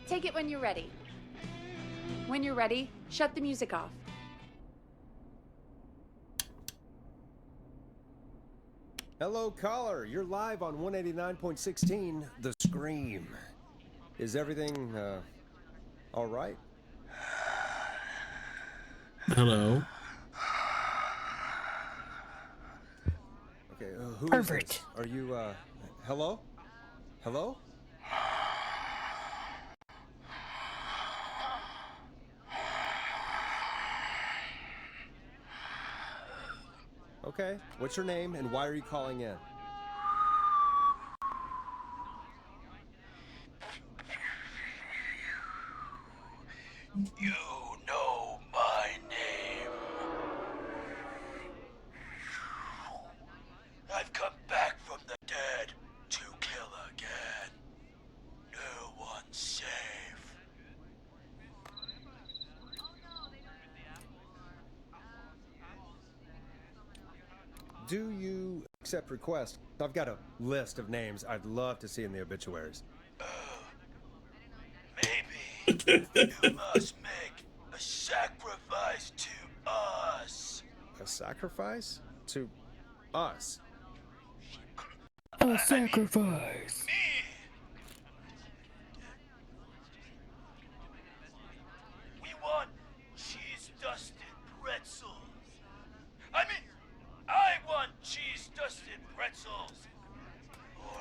D: Take it when you're ready. When you're ready, shut the music off.
C: Hello, caller. You're live on 189.16, The Scream. Is everything, all right?
A: Hello.
C: Okay, who is
B: Perfect.
C: this? Are you, hello? Hello? Okay, what's your name and why are you calling in?
F: You know my name. I've come back from the dead to kill again. No one's safe.
C: Do you accept requests? I've got a list of names I'd love to see in the obituaries.
F: Maybe you must make a sacrifice to us.
C: A sacrifice? To us?
B: A sacrifice.
F: Me. We want cheese-dusted pretzels. I want cheese-dusted pretzels. Or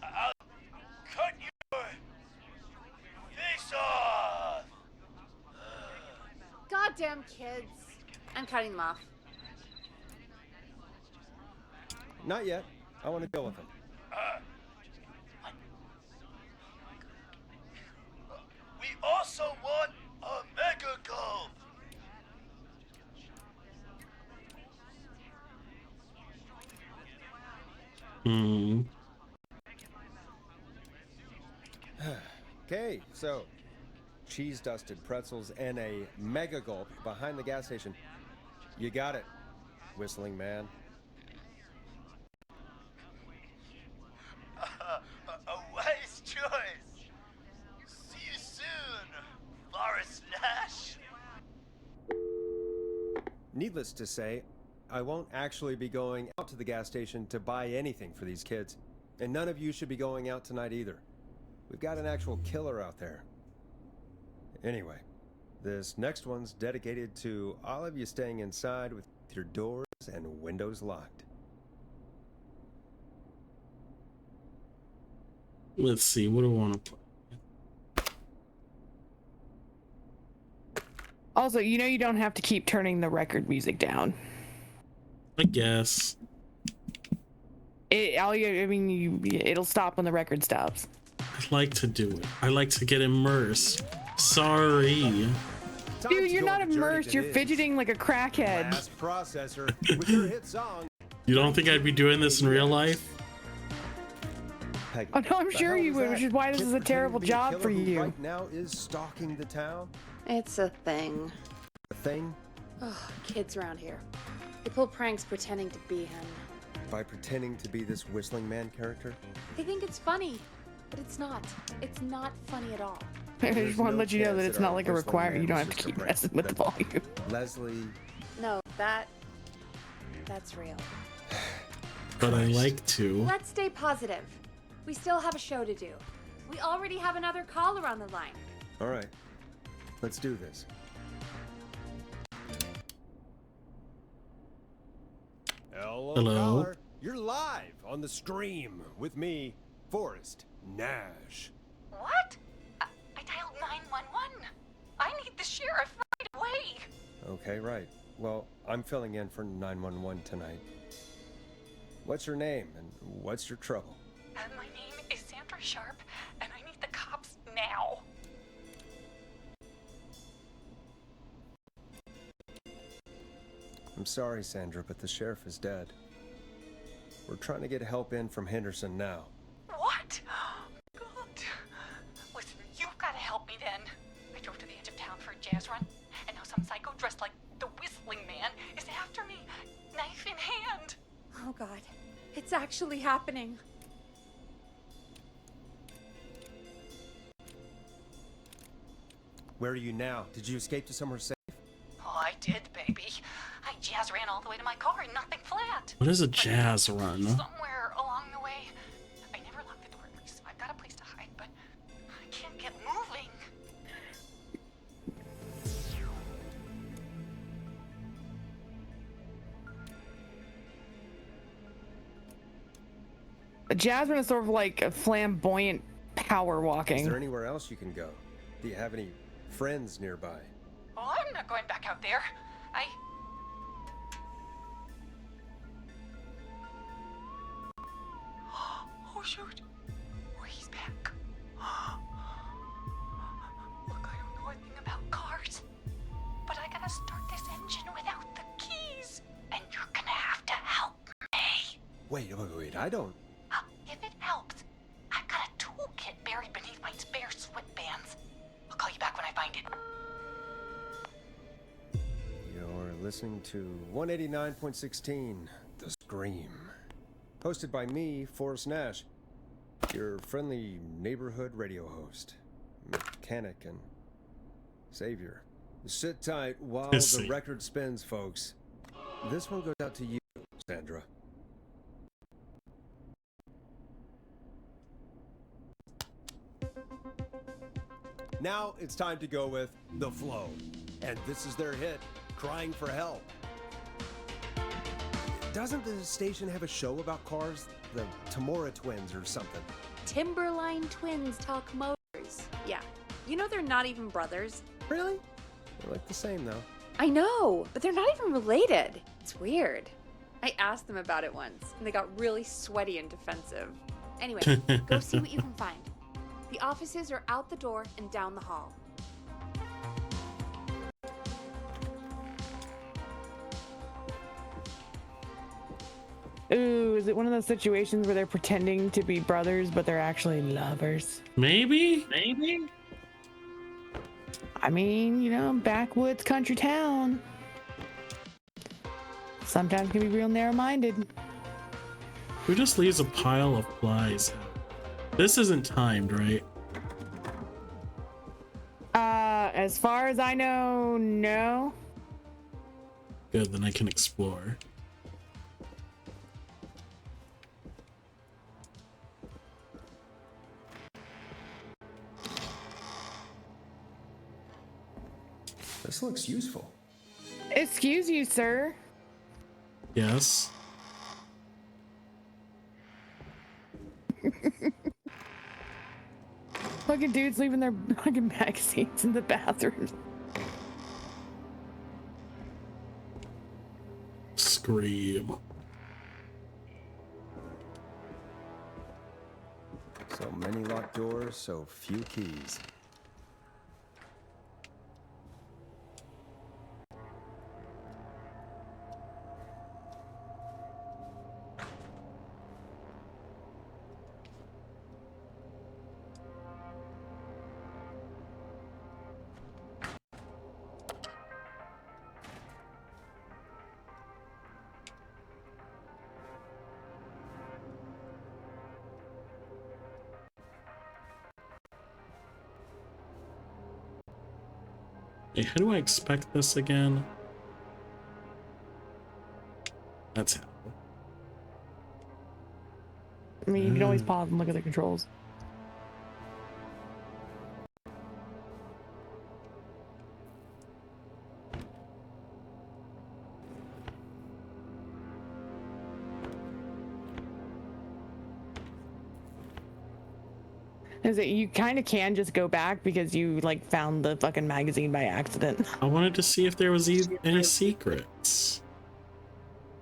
F: I'll cut your face off.
D: Goddamn kids. I'm cutting them off.
C: Not yet. I want to deal with him.
F: We also want a Mega Golf.
A: Hmm.
C: Okay, so cheese dusted pretzels and a Mega Gulp behind the gas station. You got it, Whistling Man.
F: A wise choice. See you soon, Forrest Nash.
C: Needless to say, I won't actually be going out to the gas station to buy anything for these kids. And none of you should be going out tonight either. We've got an actual killer out there. Anyway, this next one's dedicated to all of you staying inside with your doors and windows locked.
A: Let's see. What do I want to play?
B: Also, you know you don't have to keep turning the record music down.
A: I guess.
B: It'll stop when the record stops.
A: I like to do it. I like to get immersed. Sorry.
B: Dude, you're not immersed. You're fidgeting like a crackhead.
C: Blast Processor with your hit song.
A: You don't think I'd be doing this in real life?
C: Peggy,
B: Oh no, I'm
C: the
B: sure
C: hell
B: you
C: was
B: would,
C: that?
B: which is why this
C: Kid
B: is a
C: pretending
B: terrible
C: to be a
B: job
C: killer
B: for
C: who
B: you.
C: Right now is stalking the town.
D: It's a thing.
C: A thing?
D: Oh, kids around here. They pull pranks pretending to be him.
C: By pretending to be this Whistling Man character?
D: They think it's funny, but it's not. It's not funny at all.
B: I just
C: There's
B: want to
C: no
B: let you know
C: chance
B: that it's
C: our
B: not like a
C: Whistling
B: requirement.
C: Man
B: You don't
C: is
B: have to
C: just a
B: keep
C: prank.
B: messing with the volume.
C: Leslie.
D: No, that's real.
A: But I like to.
D: Let's stay positive. We still have a show to do. We already have another caller on the line.
C: All right, let's do this. Hello,
A: Hello.
C: caller. You're live on the stream with me, Forrest Nash.
G: What? I dialed 911. I need the sheriff right away.
C: Okay, right. Well, I'm filling in for 911 tonight. What's your name and what's your trouble?
G: My name is Sandra Sharp, and I need the cops now.
C: I'm sorry, Sandra, but the sheriff is dead. We're trying to get help in from Henderson now.
G: What? God. Listen, you've got to help me then. I drove to the edge of town for a jazz run, and now some psycho dressed like the Whistling Man is after me, knife in hand.
D: Oh god. It's actually happening.
C: Where are you now? Did you escape to somewhere safe?
G: Oh, I did, baby. I jazz ran all the way to my car and nothing flat.
A: What is a jazz run?
G: Somewhere along the way, I never locked the door, so I've got a place to hide, but I can't get moving.
B: Jasmine is sort of like a flamboyant power
C: Is
B: walking.
C: there anywhere else you can go? Do you have any friends nearby?
G: Oh, I'm not going back out there. Oh, shoot. Oh, he's back. Look, I don't know a thing about cars, but I gotta start this engine without the keys. And you're gonna have to help me.
C: Wait, I don't...
G: If it helps, I've got a toolkit buried beneath my spare sweatbands. I'll call you back when I find it.
C: You're listening to 189.16, The Scream. Hosted by me, Forrest Nash, your friendly neighborhood radio host, mechanic, and savior. Sit tight while
A: Let's
C: the
A: see.
C: record spins, folks. This one goes out to you, Sandra. Now it's time to go with The Flow. And this is their hit, Crying for Help. Doesn't the station have a show about cars? The Tamora twins or something?
D: Timberline twins talk motors. Yeah. You know they're not even brothers.
C: Really? They look the same though.
D: I know, but they're not even related. It's weird. I asked them about it once, and they got really sweaty and defensive. Anyway, go see what you can find. The offices are out the door and down the hall.
B: Ooh, is it one of those situations where they're pretending to be brothers, but they're actually lovers?
A: Maybe?
B: I mean, you know, backwoods country town. Sometimes can be real narrow-minded.
A: Who just leaves a pile of flies? This isn't timed, right?
B: As far as I know, no.
A: Good, then I can explore.
C: This looks useful.
B: Excuse you, sir.
A: Yes.
B: Fucking dudes leaving their fucking magazines in the bathroom.
A: Scream.
C: So many locked doors, so few keys.
A: Hey, how do I expect this again? That's how.
B: I mean, you can always pause and look at the controls. Is it you kind of can just go back because you like found the fucking magazine by accident?
A: I wanted to see if there was any secrets.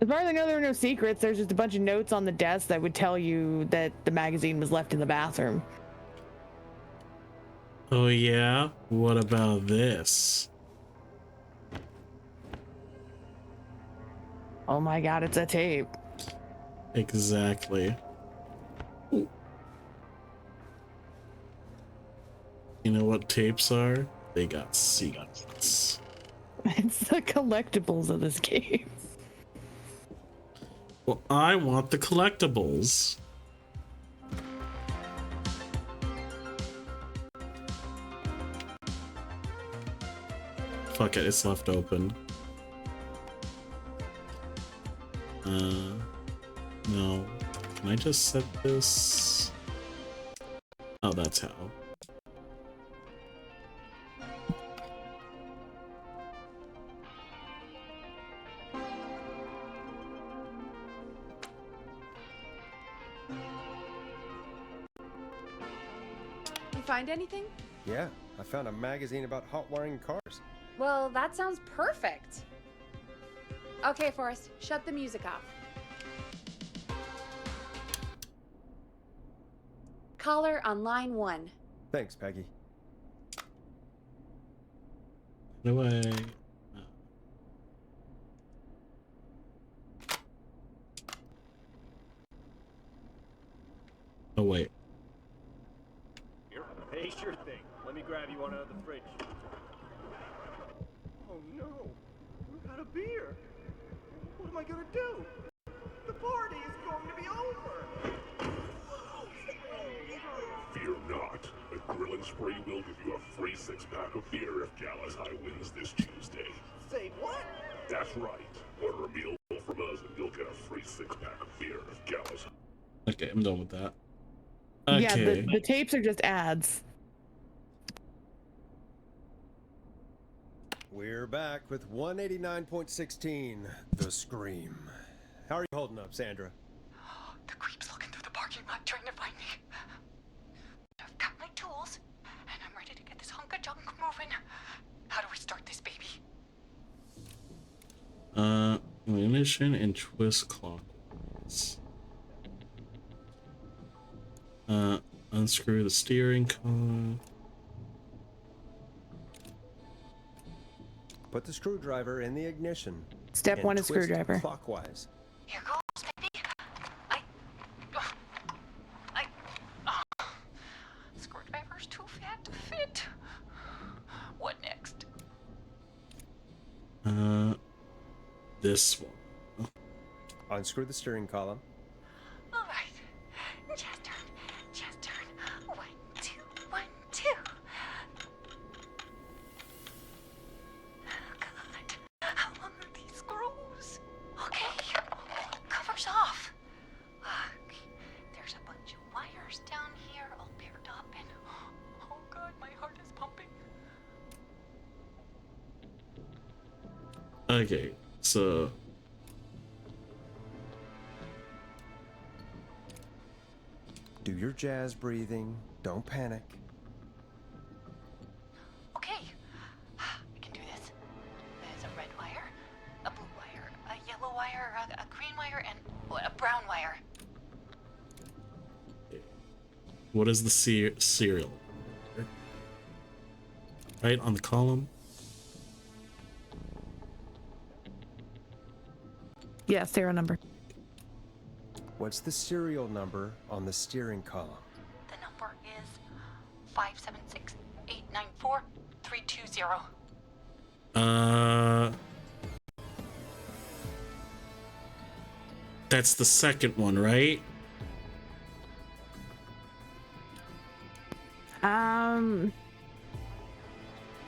B: As far as I know, there are no secrets. There's just a bunch of notes on the desk that would tell you that the magazine was left in the bathroom.
A: Oh yeah? What about this?
B: Oh my god, it's a tape.
A: Exactly. You know what tapes are? They got secrets.
B: It's the collectibles of this game.
A: Well, I want the collectibles. Fuck it, it's left open. No. Can I just set this? Oh, that's how.
D: You find anything?
C: Yeah, I found a magazine about hot wiring cars.
D: Well, that sounds perfect. Okay, Forrest, shut the music off. Caller on line 1.
C: Thanks, Peggy.
A: How do I... Oh, wait.
H: Hey, sure thing. Let me grab you one out of the fridge. Oh no, we got a beer. What am I gonna do? The party is going to be over.
I: Fear not. A Grill and Spree will give you a free 6-pack of beer if Gallus High wins this Tuesday.
H: Say what?
I: That's right. Order a meal from us and you'll get a free 6-pack of beer if Gallus.
A: Okay, I'm done with that.
B: Yeah,
A: Okay.
B: the tapes are just ads.
C: We're back with 189.16, The Scream. How are you holding up, Sandra?
G: The creep's looking through the parking lot trying to find me. I've got my tools, and I'm ready to get this hunk of junk moving. How do we start this baby?
A: Ignition and twist clockwise. Unscrew the steering column.
C: Put the screwdriver in the ignition.
B: Step
C: and
B: one is
C: twist
B: screwdriver.
C: clockwise.
G: Here goes, baby. Screwdriver's too fat to fit. What next?
A: This one.
C: Unscrew the steering column.
G: All right. Just turn. Just turn. 1, 2, 1, 2. God, how long are these screws? Okay, cover's off. There's a bunch of wires down here all paired up, and oh God, my heart is pumping.
A: Okay, so
C: Do your jazz breathing. Don't panic.
G: Okay, I can do this. There's a red wire, a blue wire, a yellow wire, a green wire, and a brown wire.
A: what is the serial? Right on the column.
B: Yeah, serial number.
C: What's the serial number on the steering column?
G: The number is 576894320.
A: That's the second one, right?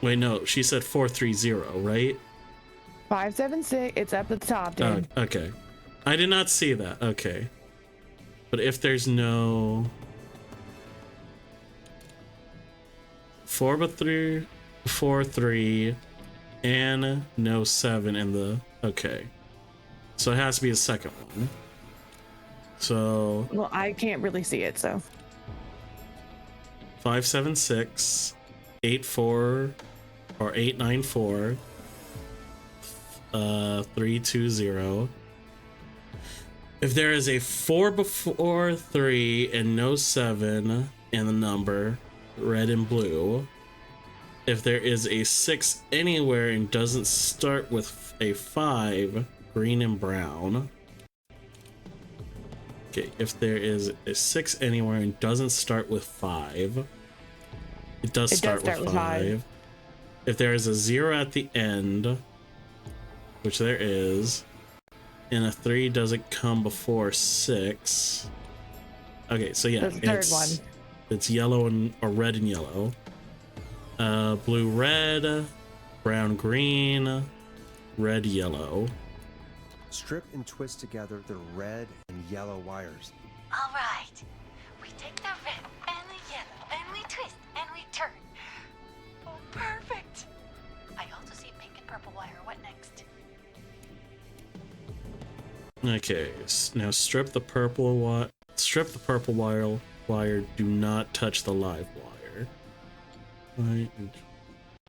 A: Wait, no, she said 430, right?
B: 576. It's up at the top,
A: Oh,
B: dude.
A: okay. I did not see that. Okay. But if there's no 4-3, 4-3, and no 7 in the okay. So it has to be the second one. So
B: Well, I can't really see it, so
A: 576 84 or 894 320. If there is a 4 before 3 and no 7 in the number, red and blue. If there is a 6 anywhere and doesn't start with a 5, green and brown. Okay, if there is a 6 anywhere and doesn't start with 5, it does start with 5. If there is a 0 at the end, which there is, and a 3 doesn't come before 6. Okay, so yeah,
B: the third one.
A: It's yellow and or red and yellow. Blue, red, brown, green, red, yellow.
C: Strip and twist together the red and yellow wires.
G: All right. We take the red and the yellow and we twist and we turn. Oh, perfect. I also see pink and purple wire. What next?
A: Okay, now strip the purple wire. Do not touch the live wire. Right.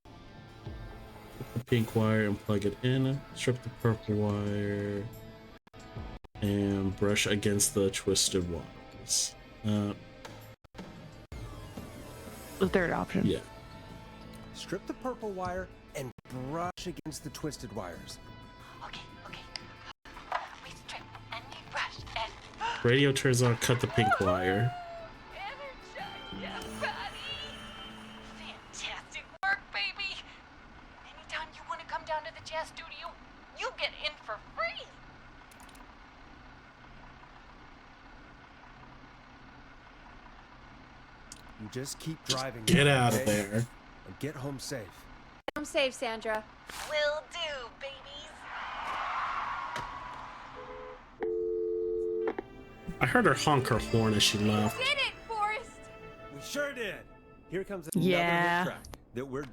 A: Put the pink wire and plug it in. Strip the purple wire and brush against the twisted wires.
B: The third option.
A: Yeah.
C: Strip the purple wire and brush against the twisted wires.
G: Okay. We strip and we brush and
A: Radio turns on. Cut the pink wire.
G: energize your body. Fantastic work, baby. Anytime you want to come down to the jazz studio, you get in for free.
C: You just keep driving.
A: Get
C: now,
A: out of
C: okay?
A: there.
C: And get home safe.
D: I'm safe, Sandra.
G: Will do, babies.
A: I heard her honk her horn as she left.
D: Did it, Forrest!
C: We sure did. Here comes another
B: Yeah.
C: hit track that we're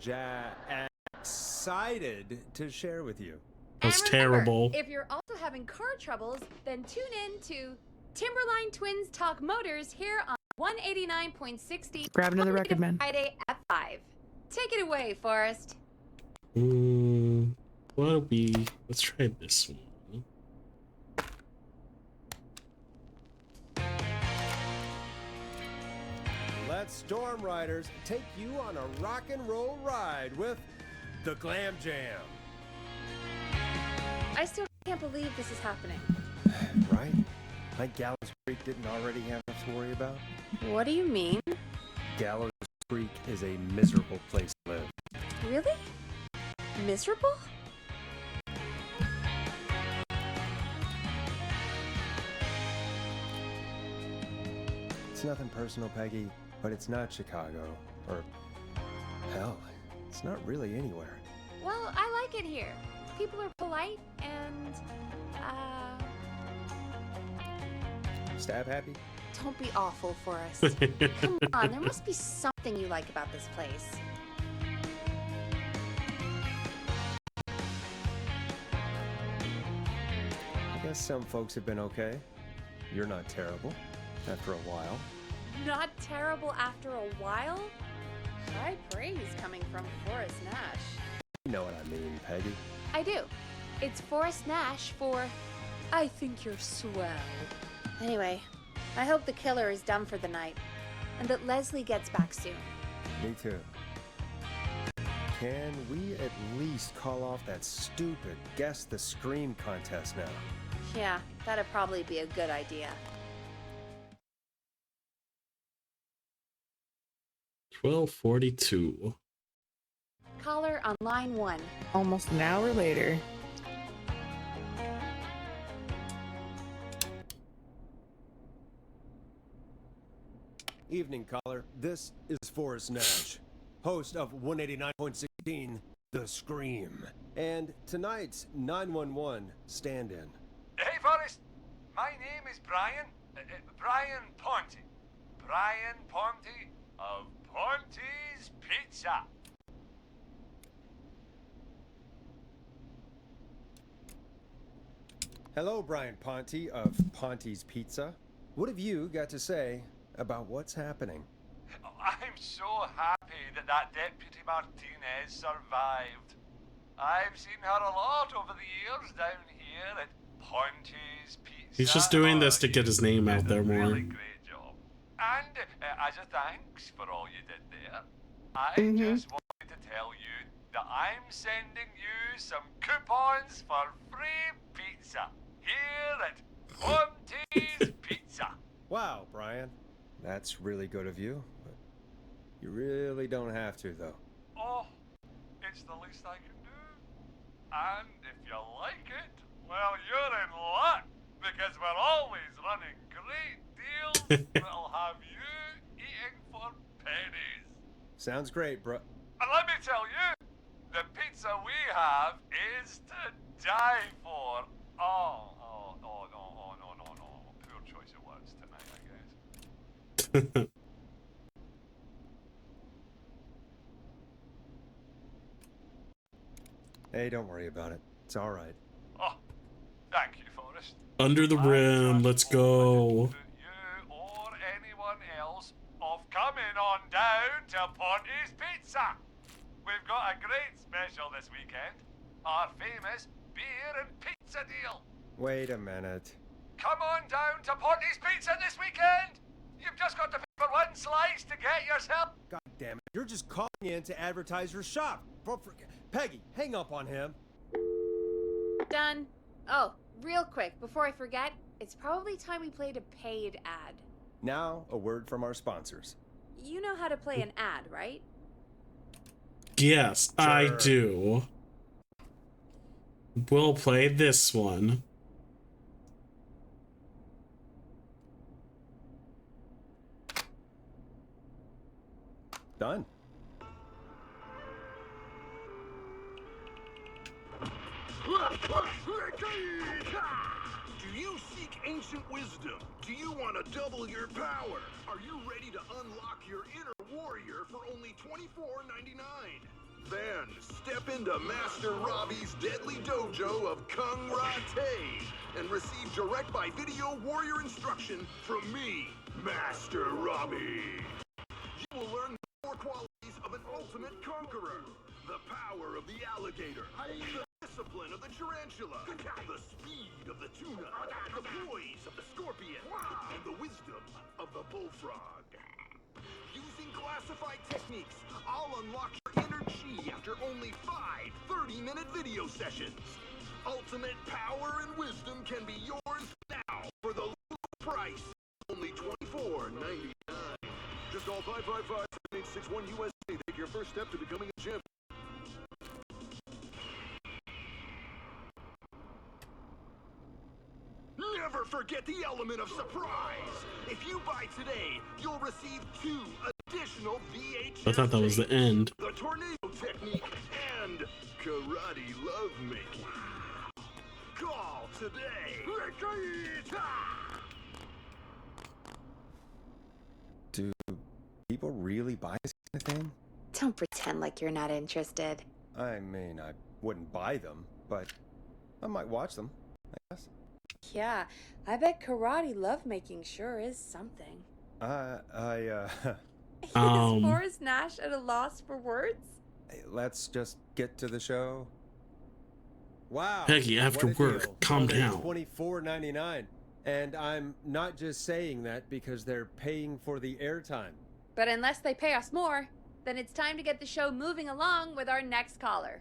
C: excited to share with you.
A: That's
D: And remember,
A: terrible.
D: If you're also having car troubles, then tune in to Timberline Twins Talk Motors here on 189.60.
B: Grab another
D: Monday to
B: record, man.
D: Friday at 5. Take it away, Forrest.
A: Let's try this one.
C: Storm Riders take you on a rock and roll ride with the Glam Jam.
D: I still can't believe this is happening.
C: Right? Like Gallows Creek didn't already have enough to worry about?
D: What do you mean?
C: Gallows Creek is a miserable place to live.
D: Really? Miserable?
C: It's nothing personal, Peggy, but it's not Chicago. Or, hell, it's not really anywhere.
D: Well, I like it here. People are polite and,
C: Stab happy?
D: don't be awful, Forrest. Come on, there must be something you like about this place.
C: I guess some folks have been okay. You're not terrible. After a while.
D: Not terrible after a while? High praise coming from Forrest Nash.
C: You know what I mean, Peggy.
D: I do. It's Forrest Nash for I think you're swell. Anyway, I hope the killer is done for the night, and that Leslie gets back soon.
C: Me too. Can we at least call off that stupid Guess the Scream contest now?
D: Yeah, that'd probably be a good idea.
A: 12:42.
D: Caller on line 1.
B: Almost an hour later.
C: Evening, caller. This is Forrest Nash, host of 189.16, The Scream, and tonight's 911 stand-in.
F: Hey, Forrest. My name is Brian. Brian Ponte. Brian Ponte of Ponte's Pizza.
C: Hello, Brian Ponte of Ponte's Pizza. What have you got to say about what's happening?
F: I'm so happy that Deputy Martinez survived. I've seen her a lot over the years down here at Ponte's Pizza.
A: He's just doing this to get his name out there more.
F: Really great job. And as a thanks for all you did there, I just wanted to tell you that I'm sending you some coupons for free pizza here at Ponte's Pizza.
C: Wow, Brian. That's really good of you, but you really don't have to, though.
F: Oh, it's the least I can do. And if you like it, well, you're in luck, because we're always running great deals that'll have you eating for pennies.
C: Sounds great, bro.
F: And let me tell you, the pizza we have is to die for. No. Poor choice of words tonight, I guess.
C: Hey, don't worry about it. It's all right.
F: Oh, thank you, Forrest.
A: Under the rim, let's go.
F: You or anyone else of coming on down to Ponte's Pizza. We've got a great special this weekend. Our famous beer and pizza deal.
C: Wait a minute.
F: Come on down to Ponte's Pizza this weekend. You've just got to pay for one slice to get yourself.
C: God damn it. You're just calling in to advertise your shop. Peggy, hang up on him.
D: Done. Oh, real quick, before I forget, it's probably time we played a paid ad.
C: Now, a word from our sponsors.
D: You know how to play an ad, right?
A: Yes, I
C: Sure.
A: do. We'll play this one.
C: Done.
I: Do you seek ancient wisdom? Do you want to double your power? Are you ready to unlock your inner warrior for only $24.99? Then step into Master Robbie's deadly dojo of Kung Ra Te and receive direct by video warrior instruction from me, Master Robbie. You will learn the core qualities of an ultimate conqueror. The power of the alligator, the discipline of the tarantula, the speed of the tuna, the poise of the scorpion, and the wisdom of the bullfrog. Using classified techniques, I'll unlock your inner chi after only 5 30-minute video sessions. Ultimate power and wisdom can be yours now for the low price, only $24.99. Just call 555-7861 USD. Take your first step to becoming a champion. Never forget the element of surprise. If you buy today, you'll receive 2 additional VHS.
A: I thought that was the end.
I: The tornado technique and karate lovemaking. Call today.
C: Do people really buy this kind of thing?
D: Don't pretend like you're not interested.
C: I mean, I wouldn't buy them, but I might watch them, I guess.
E: Yeah, I bet karate lovemaking sure is something.
A: Um,
E: Is Forrest Nash at a loss for words?
C: Let's just get to the show. Wow.
A: Peggy, after
C: what a
A: work,
C: deal.
A: calm
C: Only
A: down.
C: $24.99. And I'm not just saying that because they're paying for the airtime.
D: But unless they pay us more, then it's time to get the show moving along with our next caller.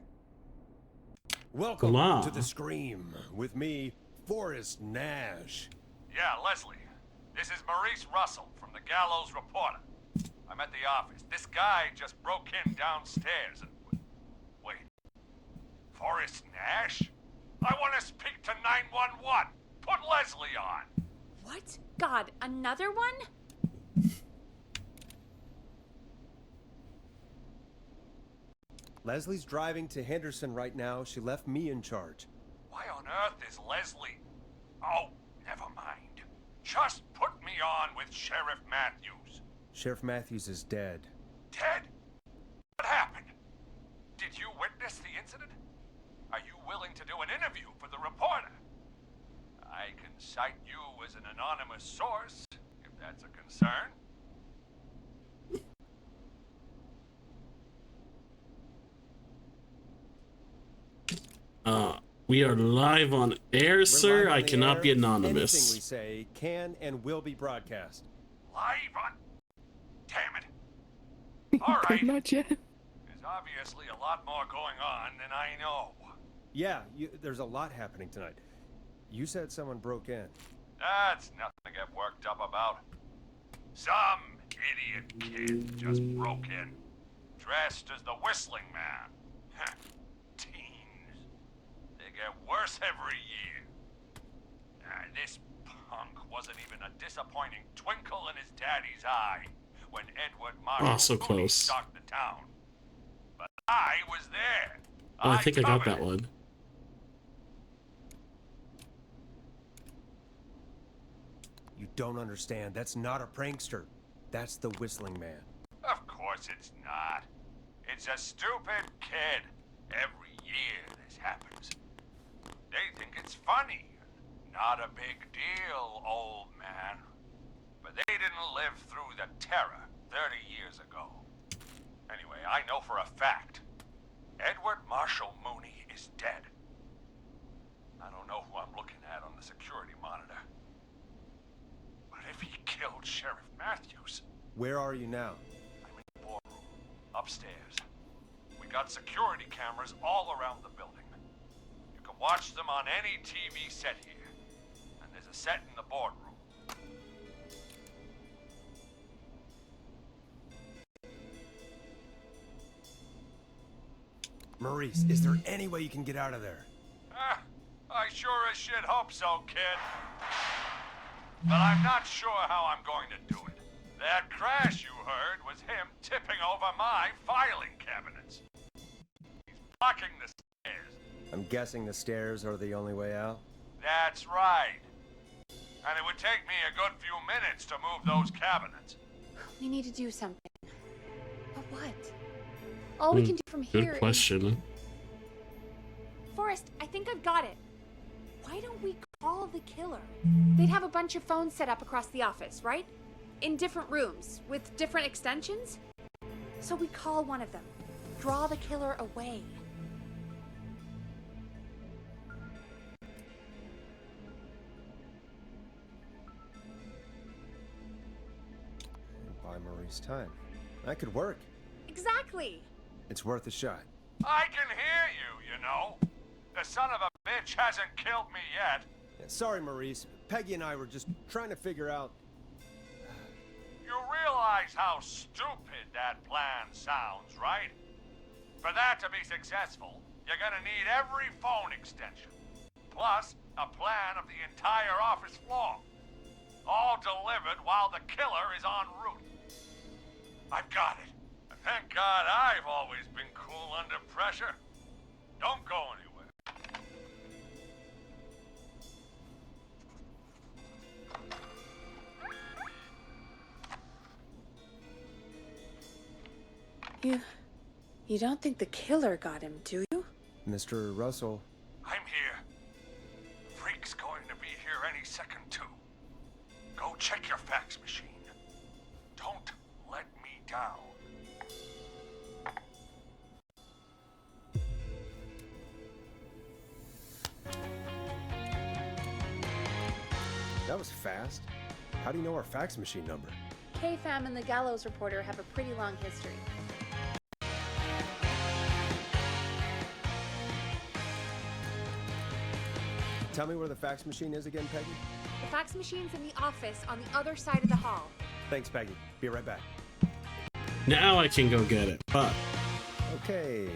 C: Welcome
A: Hola.
C: to the Scream with me, Forrest Nash.
F: Yeah, Leslie. This is Maurice Russell from the Gallows Reporter. I'm at the office. This guy just broke in downstairs and... Wait. Forrest Nash? I want to speak to 911. Put Leslie on.
D: What? God, another one?
C: Leslie's driving to Henderson right now. She left me in charge.
F: Why on earth is Leslie? Oh, never mind. Just put me on with Sheriff Matthews.
C: Sheriff Matthews is dead.
F: Ted? What happened? Did you witness the incident? Are you willing to do an interview for the reporter? I can cite you as an anonymous source, if that's a concern.
A: We are live on air,
C: We're
A: sir.
C: live on
A: I
C: the
A: cannot
C: air.
A: be
C: Anything we
A: anonymous.
C: say can and will be broadcast.
F: Live on... Damn it. All right.
B: Pretty much, yeah.
F: There's obviously a lot more going on than I know.
C: Yeah, there's a lot happening tonight. You said someone broke in.
F: That's nothing to get worked up about. Some idiot kid just broke in, dressed as the Whistling Man. Heh, teens. They get worse every year. This punk wasn't even a disappointing twinkle in his daddy's eye when Edward Marshall
A: so
F: Mooney
A: close.
F: stalked the town. But I was there.
A: Oh, I think I got
F: covered
A: that
F: it.
A: one.
C: You don't understand. That's not a prankster. That's the Whistling Man.
F: Of course it's not. It's a stupid kid. Every year this happens. They think it's funny. Not a big deal, old man. But they didn't live through the terror 30 years ago. Anyway, I know for a fact. Edward Marshall Mooney is dead. I don't know who I'm looking at on the security monitor. But if he killed Sheriff Matthews...
C: Where are you now?
F: I'm in the boardroom, upstairs. We got security cameras all around the building. You can watch them on any TV set here. And there's a set in the boardroom.
C: Maurice, is there any way you can get out of there?
F: I sure as shit hope so, kid. But I'm not sure how I'm going to do it. That crash you heard was him tipping over my filing cabinets. He's blocking the stairs.
C: I'm guessing the stairs are the only way out.
F: That's right. And it would take me a good few minutes to move those cabinets.
D: We need to do something. But what? All we can do from here
A: Good question.
D: Forrest, I think I've got it. Why don't we call the killer? They'd have a bunch of phones set up across the office, right? In different rooms, with different extensions. So we call one of them. Draw the killer away.
C: Bye, Maurice. Maurice. Time. That could work.
D: Exactly.
C: It's worth a shot.
F: I can hear you, you know. The son of a bitch hasn't killed me yet.
C: Yeah, sorry, Maurice. Peggy and I were just trying to figure out...
F: You realize how stupid that plan sounds, right? For that to be successful, you're gonna need every phone extension. Plus, a plan of the entire office floor. All delivered while the killer is en route. I've got it. And thank God I've always been cool under pressure. Don't go anywhere.
E: You don't think the killer got him, do you?
C: Mr. Russell.
F: I'm here. The freak's going to be here any second, too. Go check your fax machine. Don't let me down.
C: That was fast. How do you know our fax machine number?
D: KFAM and the Gallows Reporter have a pretty long history.
C: Tell me where the fax machine is again, Peggy?
D: The fax machine's in the office on the other side of the hall.
C: Thanks, Peggy. Be right back.
A: Now I can go get it, but
C: Okay.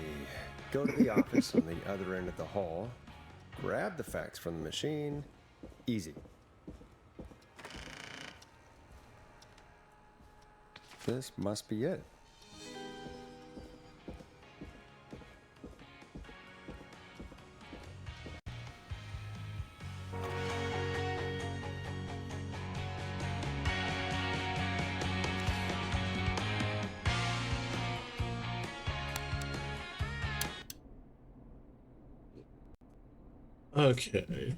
C: Go to the office on the other end of the hall. Grab the fax from the machine. Easy. This must be it.
A: okay.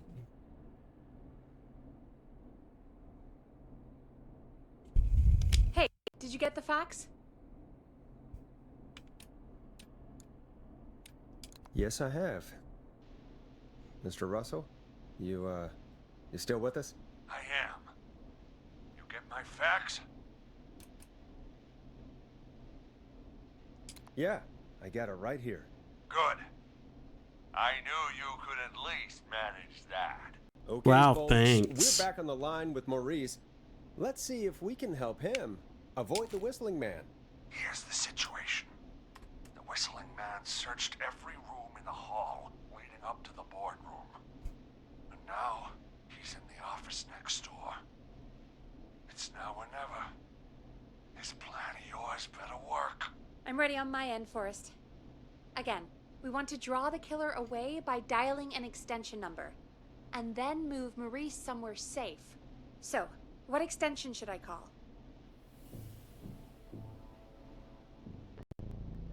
D: Hey, did you get the fax?
C: Yes, I have. Mr. Russell, you still with us?
F: I am. You get my fax?
C: Yeah, I got it right here.
F: Good. I knew you could at least manage that.
C: Okay,
A: Wow,
C: folks,
A: thanks.
C: We're back on the line with Maurice. Let's see if we can help him avoid the Whistling Man.
F: Here's the situation. The Whistling Man searched every room in the hall leading up to the boardroom. And now, he's in the office next door. It's now or never. This plan of yours better work.
D: I'm ready on my end, Forrest. Again, we want to draw the killer away by dialing an extension number, and then move Maurice somewhere safe. So, what extension should I call?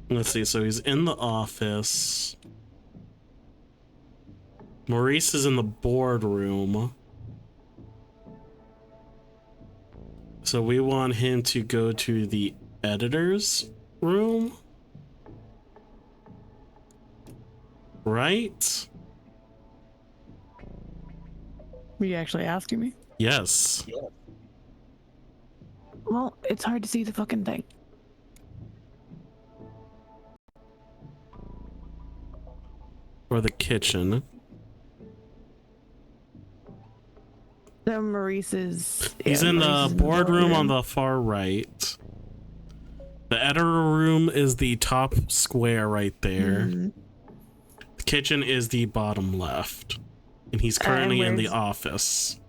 A: Let's see. So he's in the office. Maurice is in the boardroom. So we want him to go to the editor's room. Right?
B: Were you actually asking me?
A: Yes.
B: Well, it's hard to see the fucking thing.
A: Or the kitchen.
B: So Maurice is...
A: He's
B: yeah,
A: in
B: Maurice
A: the
B: is
A: boardroom on the far right. The editor room is the top square right there. The kitchen is the bottom left. And he's currently in the
B: where's-
A: office,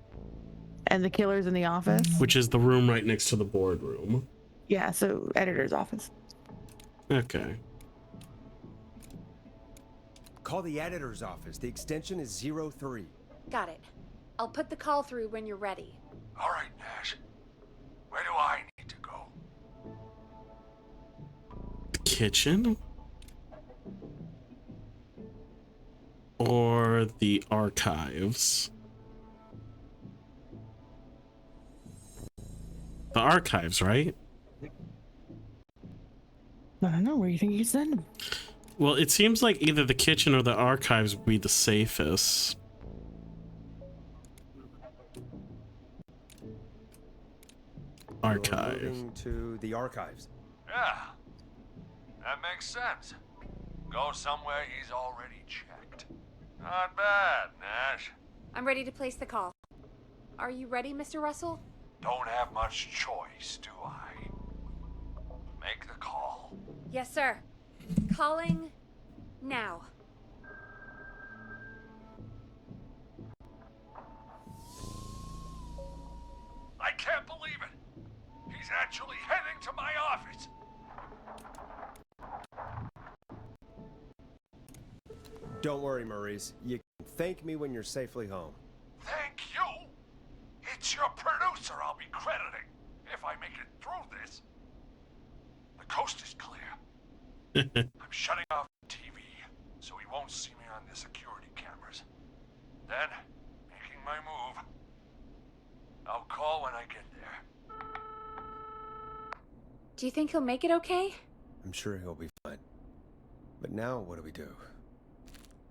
B: And the killer's in the office?
A: which is the room right next to the boardroom.
B: Yeah, so editor's office.
A: Okay.
C: Call the editor's office. The extension is 03.
D: Got it. I'll put the call through when you're ready.
F: All right, Nash. Where do I need to go?
A: The kitchen? Or the archives? The archives, right?
B: I don't know. Where do you think you send him?
A: Well, it seems like either the kitchen or the archives would be the safest. Archive.
C: You're moving to the archives.
F: Yeah, that makes sense. Go somewhere he's already checked. Not bad, Nash.
D: I'm ready to place the call. Are you ready, Mr. Russell?
F: Don't have much choice, do I? Make the call.
D: Yes, sir. Calling now.
F: I can't believe it. He's actually heading to my office.
C: Don't worry, Maurice. You can thank me when you're safely home.
F: Thank you. It's your producer I'll be crediting if I make it through this. The coast is clear. I'm shutting off the TV so he won't see me on the security cameras. Then, making my move. I'll call when I get there.
D: Do you think he'll make it okay?
C: I'm sure he'll be fine. But now, what do we do?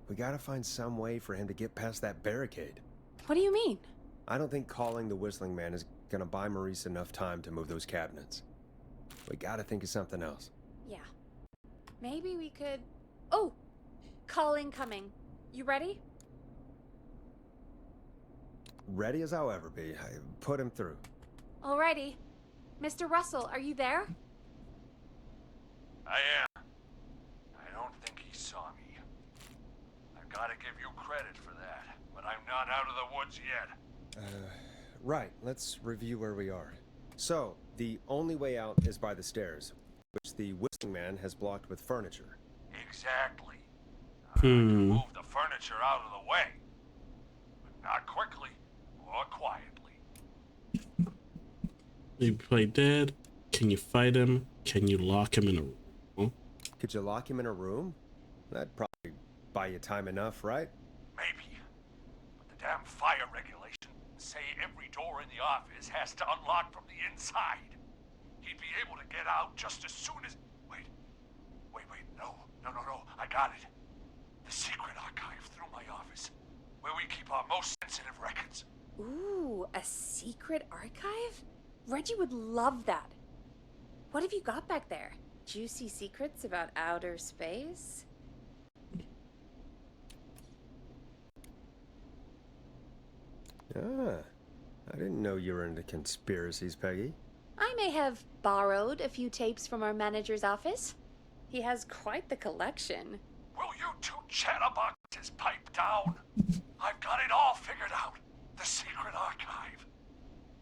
C: We gotta find some way for him to get past that barricade.
D: What do you mean?
C: I don't think calling the Whistling Man is gonna buy Maurice enough time to move those cabinets. We gotta think of something else.
D: Yeah. Maybe we could... Oh! Call incoming. You ready?
C: Ready as I'll ever be. I put him through.
D: Alrighty. Mr. Russell, are you there?
F: I am. I don't think he saw me. I've got to give you credit for that, but I'm not out of the woods yet.
C: Right. Let's review where we are. So, the only way out is by the stairs, which the Whistling Man has blocked with furniture.
F: Exactly. I can move the furniture out of the way, but not quickly or quietly.
A: You play dead. Can you fight him? Can you lock him in a room?
C: Could you lock him in a room? That'd probably buy you time enough, right?
F: Maybe. But the damn fire regulations say every door in the office has to unlock from the inside. He'd be able to get out just as soon as... Wait, no, I got it. The secret archive through my office, where we keep our most sensitive records.
D: Ooh, a secret archive? Reggie would love that. What have you got back there? Juicy secrets about outer space?
C: Ah, I didn't know you were into conspiracies, Peggy.
D: I may have borrowed a few tapes from our manager's office. He has quite the collection.
F: Will you two chatterboxes pipe down? I've got it all figured out. The secret archive.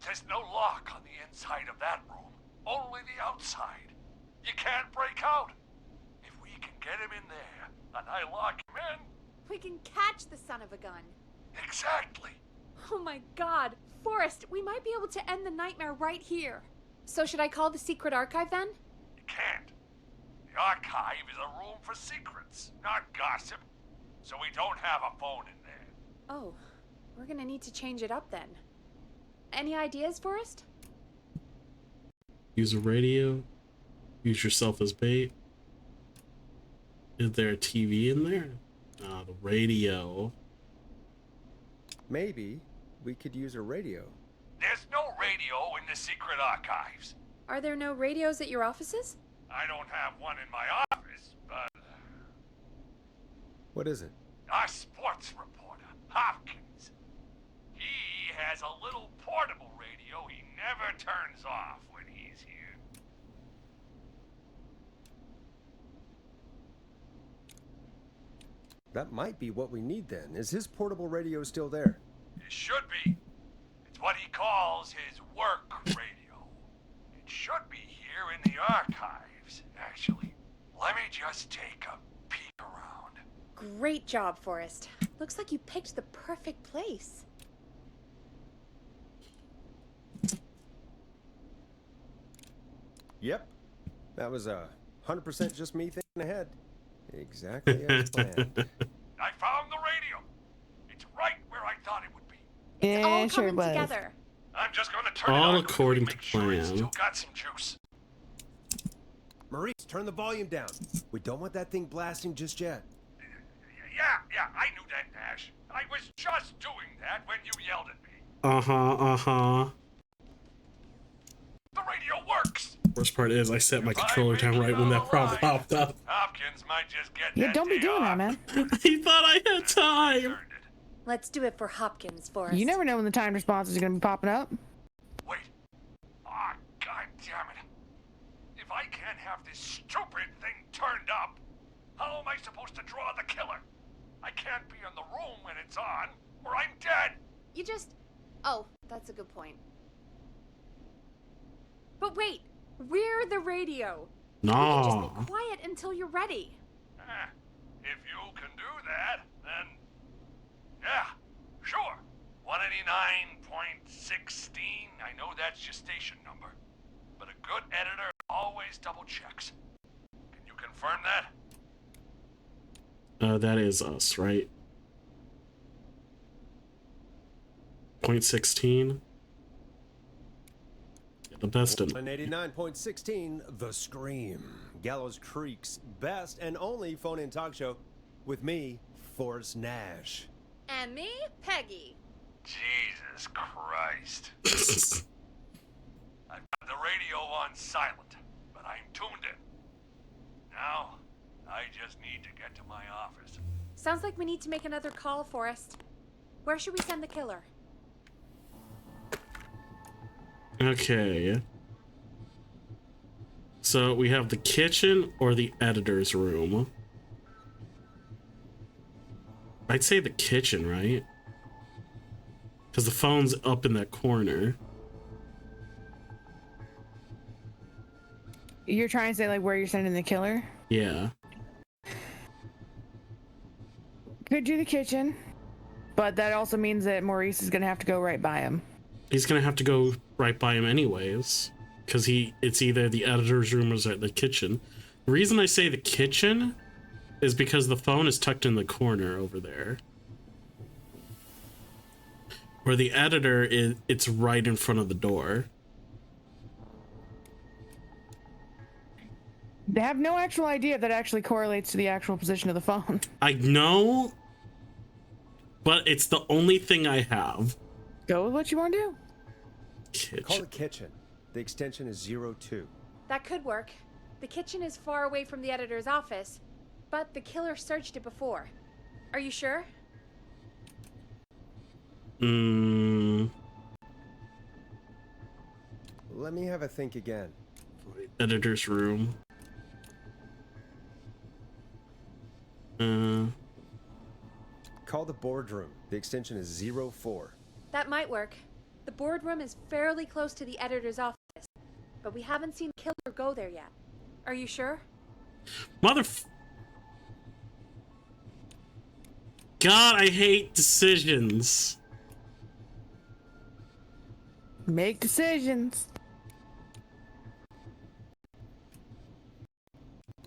F: There's no lock on the inside of that room, only the outside. You can't break out. If we can get him in there, and I lock him in...
D: We can catch the son of a gun.
F: Exactly.
D: Oh my god. Forrest, we might be able to end the nightmare right here. So should I call the secret archive then?
F: You can't. The archive is a room for secrets, not gossip. So we don't have a phone in there.
D: Oh, we're gonna need to change it up then. Any ideas, Forrest?
A: Use a radio. Use yourself as bait. Is there a TV in there? The radio.
C: Maybe we could use a radio.
F: There's no radio in the secret archives.
D: Are there no radios at your offices?
F: I don't have one in my office, but...
C: What is it?
F: Our sports reporter, Hopkins. He has a little portable radio he never turns off when he's here.
C: That might be what we need then. Is his portable radio still there?
F: It should be. It's what he calls his work radio. It should be here in the archives, actually. Let me just take a peek around.
D: Great job, Forrest. Looks like you picked the perfect place.
C: Yep. That was 100% just me thinking ahead. Exactly as planned.
F: I found the radio. It's right where I thought it would be.
D: It's all
B: sure
D: coming
B: was.
D: together.
F: I'm just gonna turn
A: All
F: it on
A: according
F: quickly,
A: to
F: make sure it's
A: plan.
F: still got some juice.
C: Maurice, turn the volume down. We don't want that thing blasting just yet.
F: Yeah, I knew that, Nash. I was just doing that when you yelled at me.
A: Uh-huh.
F: The
A: Worst part is I set my controller down right when that prompt popped up.
F: Hopkins might just get
B: Yeah,
F: that
B: don't be
F: day
B: doing that,
F: off.
B: man.
A: He thought I had time.
F: Earned it.
D: Let's do it for Hopkins, Forrest.
B: You never know when the timed responses are gonna be popping up.
F: Wait. Ah, god damn it. If I can't have this stupid thing turned up, how am I supposed to draw the killer? I can't be in the room when it's on, or I'm dead.
D: You just... Oh, that's a good point. But wait, we're the radio. We can just
A: No.
D: be quiet until you're ready.
F: If you can do that, then... Yeah, sure. 189.16, I know that's your station number. But a good editor always double checks. Can you confirm that?
A: That is us, right? 0.16. The best in
C: 189.16, The Scream. Gallows Creek's best and only phone-in talk show with me, Forrest Nash.
D: And me, Peggy.
F: Jesus Christ. I've got the radio on silent, but I'm tuned in. Now, I just need to get to my office.
D: Sounds like we need to make another call, Forrest. Where should we send the killer?
A: Okay. So we have the kitchen or the editor's room. I'd say the kitchen, right? Because the phone's up in that corner.
B: You're trying to say like where you're sending the killer?
A: Yeah.
B: Could do the kitchen, but that also means that Maurice is gonna have to go right by him.
A: He's gonna have to go right by him anyways. Because it's either the editor's room or the kitchen. The reason I say the kitchen is because the phone is tucked in the corner over there. Where the editor is, it's right in front of the door.
B: They have no actual idea if that actually correlates to the actual position of the phone.
A: I know, but it's the only thing I have.
B: Go with what you want to do.
C: Call the
A: Kitchen.
C: kitchen. The extension is 02.
D: That could work. The kitchen is far away from the editor's office, but the killer searched it before. Are you sure?
C: Let me have a think again.
A: Editor's room.
C: Call the boardroom. The extension is 04.
D: That might work. The boardroom is fairly close to the editor's office, but we haven't seen the killer go there yet. Are you sure?
A: God, I hate decisions.
B: Make decisions.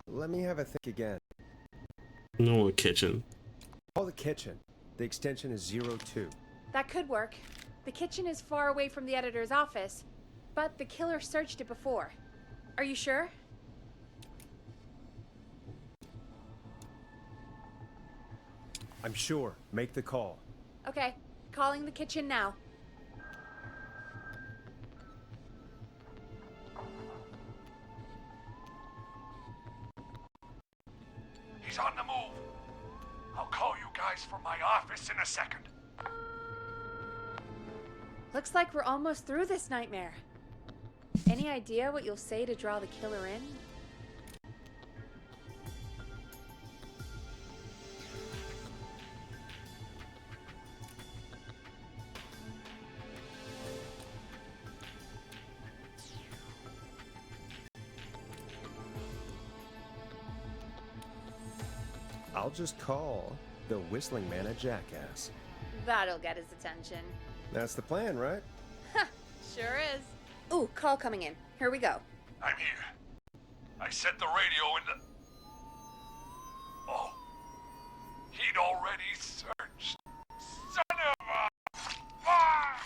C: Let me have a think again.
A: No, kitchen.
C: Call the kitchen. The extension is 02.
D: That could work. The kitchen is far away from the editor's office, but the killer searched it before. Are you sure?
C: I'm sure. Make the call.
D: Okay, calling the kitchen now.
F: He's on the move. I'll call you guys from my office in a second.
D: Looks like we're almost through this nightmare. Any idea what you'll say to draw the killer in?
C: I'll just call the Whistling Man a jackass.
D: That'll get his attention.
C: That's the plan, right?
D: Sure is. Ooh, call coming in. Here we go.
F: I'm here. I set the radio in the... Oh. He'd already searched. Son of a... Ah!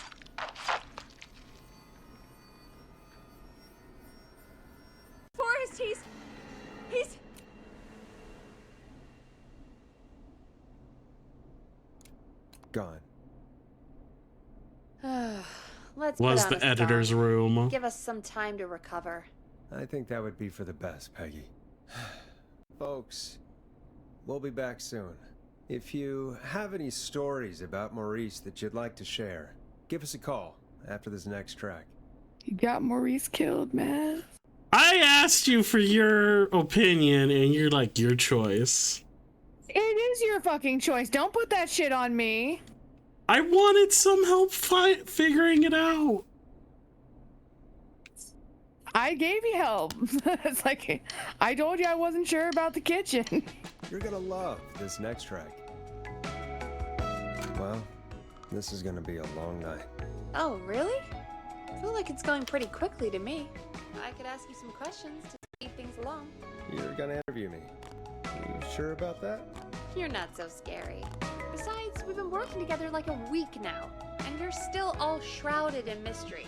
D: Forrest, he's...
C: Gone.
D: Let's
A: Was
D: put on
A: the
D: a
A: editor's
D: song.
A: room.
D: Give us some time to recover.
C: I think that would be for the best, Peggy. Folks, we'll be back soon. If you have any stories about Maurice that you'd like to share, give us a call after this next track.
B: You got Maurice killed, man.
A: I asked you for your opinion, and you're like, your choice.
B: It is your fucking choice. Don't put that shit on me.
A: I wanted some help figuring it out.
B: I gave you help. It's like, I told you I wasn't sure about the kitchen.
C: You're gonna love this next track. Well, this is gonna be a long night.
D: Oh, really? I feel like it's going pretty quickly to me. I could ask you some questions to speed things along.
C: You're gonna interview me. You sure about that?
D: You're not so scary. Besides, we've been working together like a week now, and you're still all shrouded in mystery.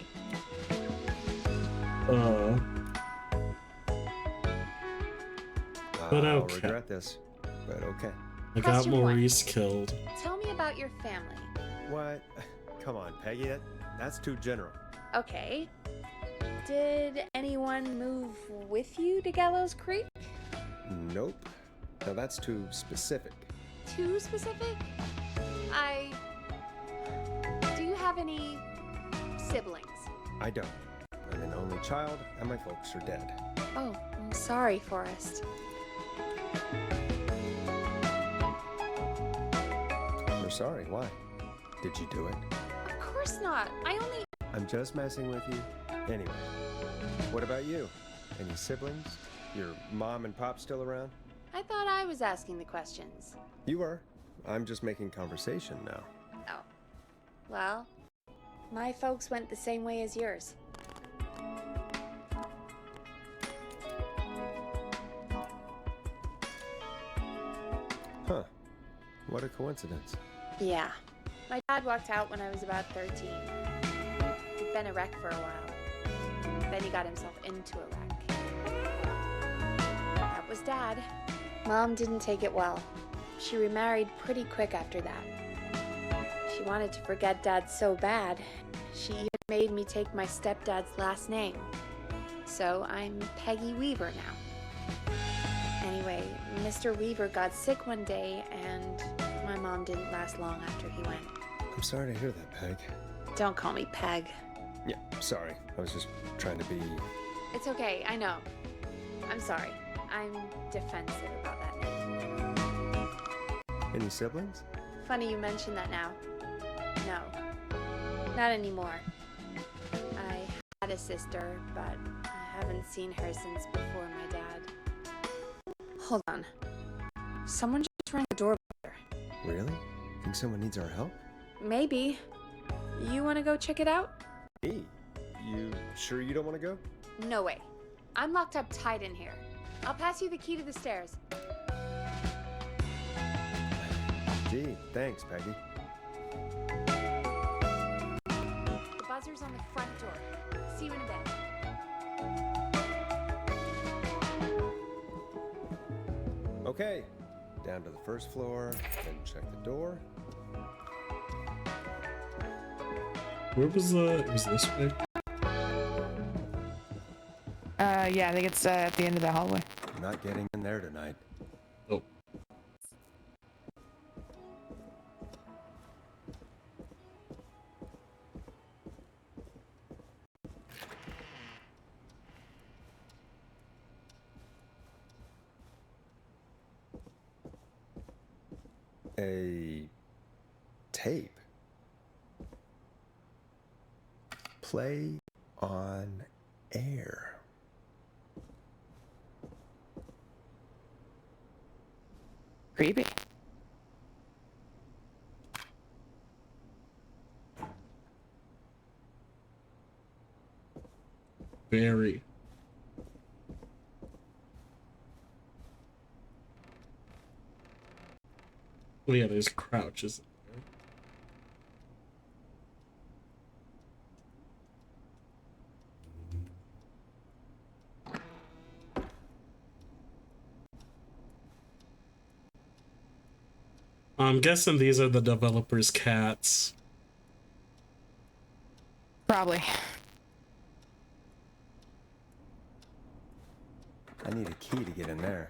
A: But
C: I'll
A: okay.
C: regret this, but okay.
A: I got
D: Question one.
A: Maurice killed.
D: Tell me about your family.
C: What? Come on, Peggy, that's too general.
D: Okay. Did anyone move with you to Gallows Creek?
C: Nope. Now that's too specific.
D: Too specific? Do you have any siblings?
C: I don't. I'm an only child, and my folks are dead.
D: Oh, I'm sorry, Forrest.
C: You're sorry, why? Did you do it?
D: Of course not.
C: I'm just messing with you. Anyway, what about you? Any siblings? Your mom and pop still around?
D: I thought I was asking the questions.
C: You are. I'm just making conversation now.
D: Oh. Well, my folks went the same way as yours.
C: Huh. What a coincidence.
D: Yeah. My dad walked out when I was about 13. He'd been a wreck for a while. Then he got himself into a wreck. That was Dad. Mom didn't take it well. She remarried pretty quick after that. She wanted to forget Dad so bad, she even made me take my stepdad's last name. So I'm Peggy Weaver now. Anyway, Mr. Weaver got sick one day, and my mom didn't last long after he went.
C: I'm sorry to hear that, Peg.
D: Don't call me Peg.
C: Yeah, sorry. I was just trying to be...
D: It's okay, I know. I'm sorry. I'm defensive about that name.
C: Any siblings?
D: Funny you mention that now. No. Not anymore. I had a sister, but I haven't seen her since before my dad. Hold on. Someone just rang the doorbell.
C: Really? Think someone needs our help?
D: Maybe. You want to go check it out?
C: Me? You sure you don't want to go?
D: No way. I'm locked up tight in here. I'll pass you the key to the stairs.
C: Gee, thanks, Peggy.
D: The buzzer's on the front door. See you in a bit.
C: Okay, down to the first floor, then check the door.
A: Where was it was this way?
B: Yeah, I think it's at the end of the hallway.
C: Not getting in there tonight.
A: Oh.
C: A tape. Play on air.
B: Creepy.
A: Very. Oh yeah, there's crouches. I'm guessing these are the developers' cats.
B: Probably.
C: I need a key to get in there.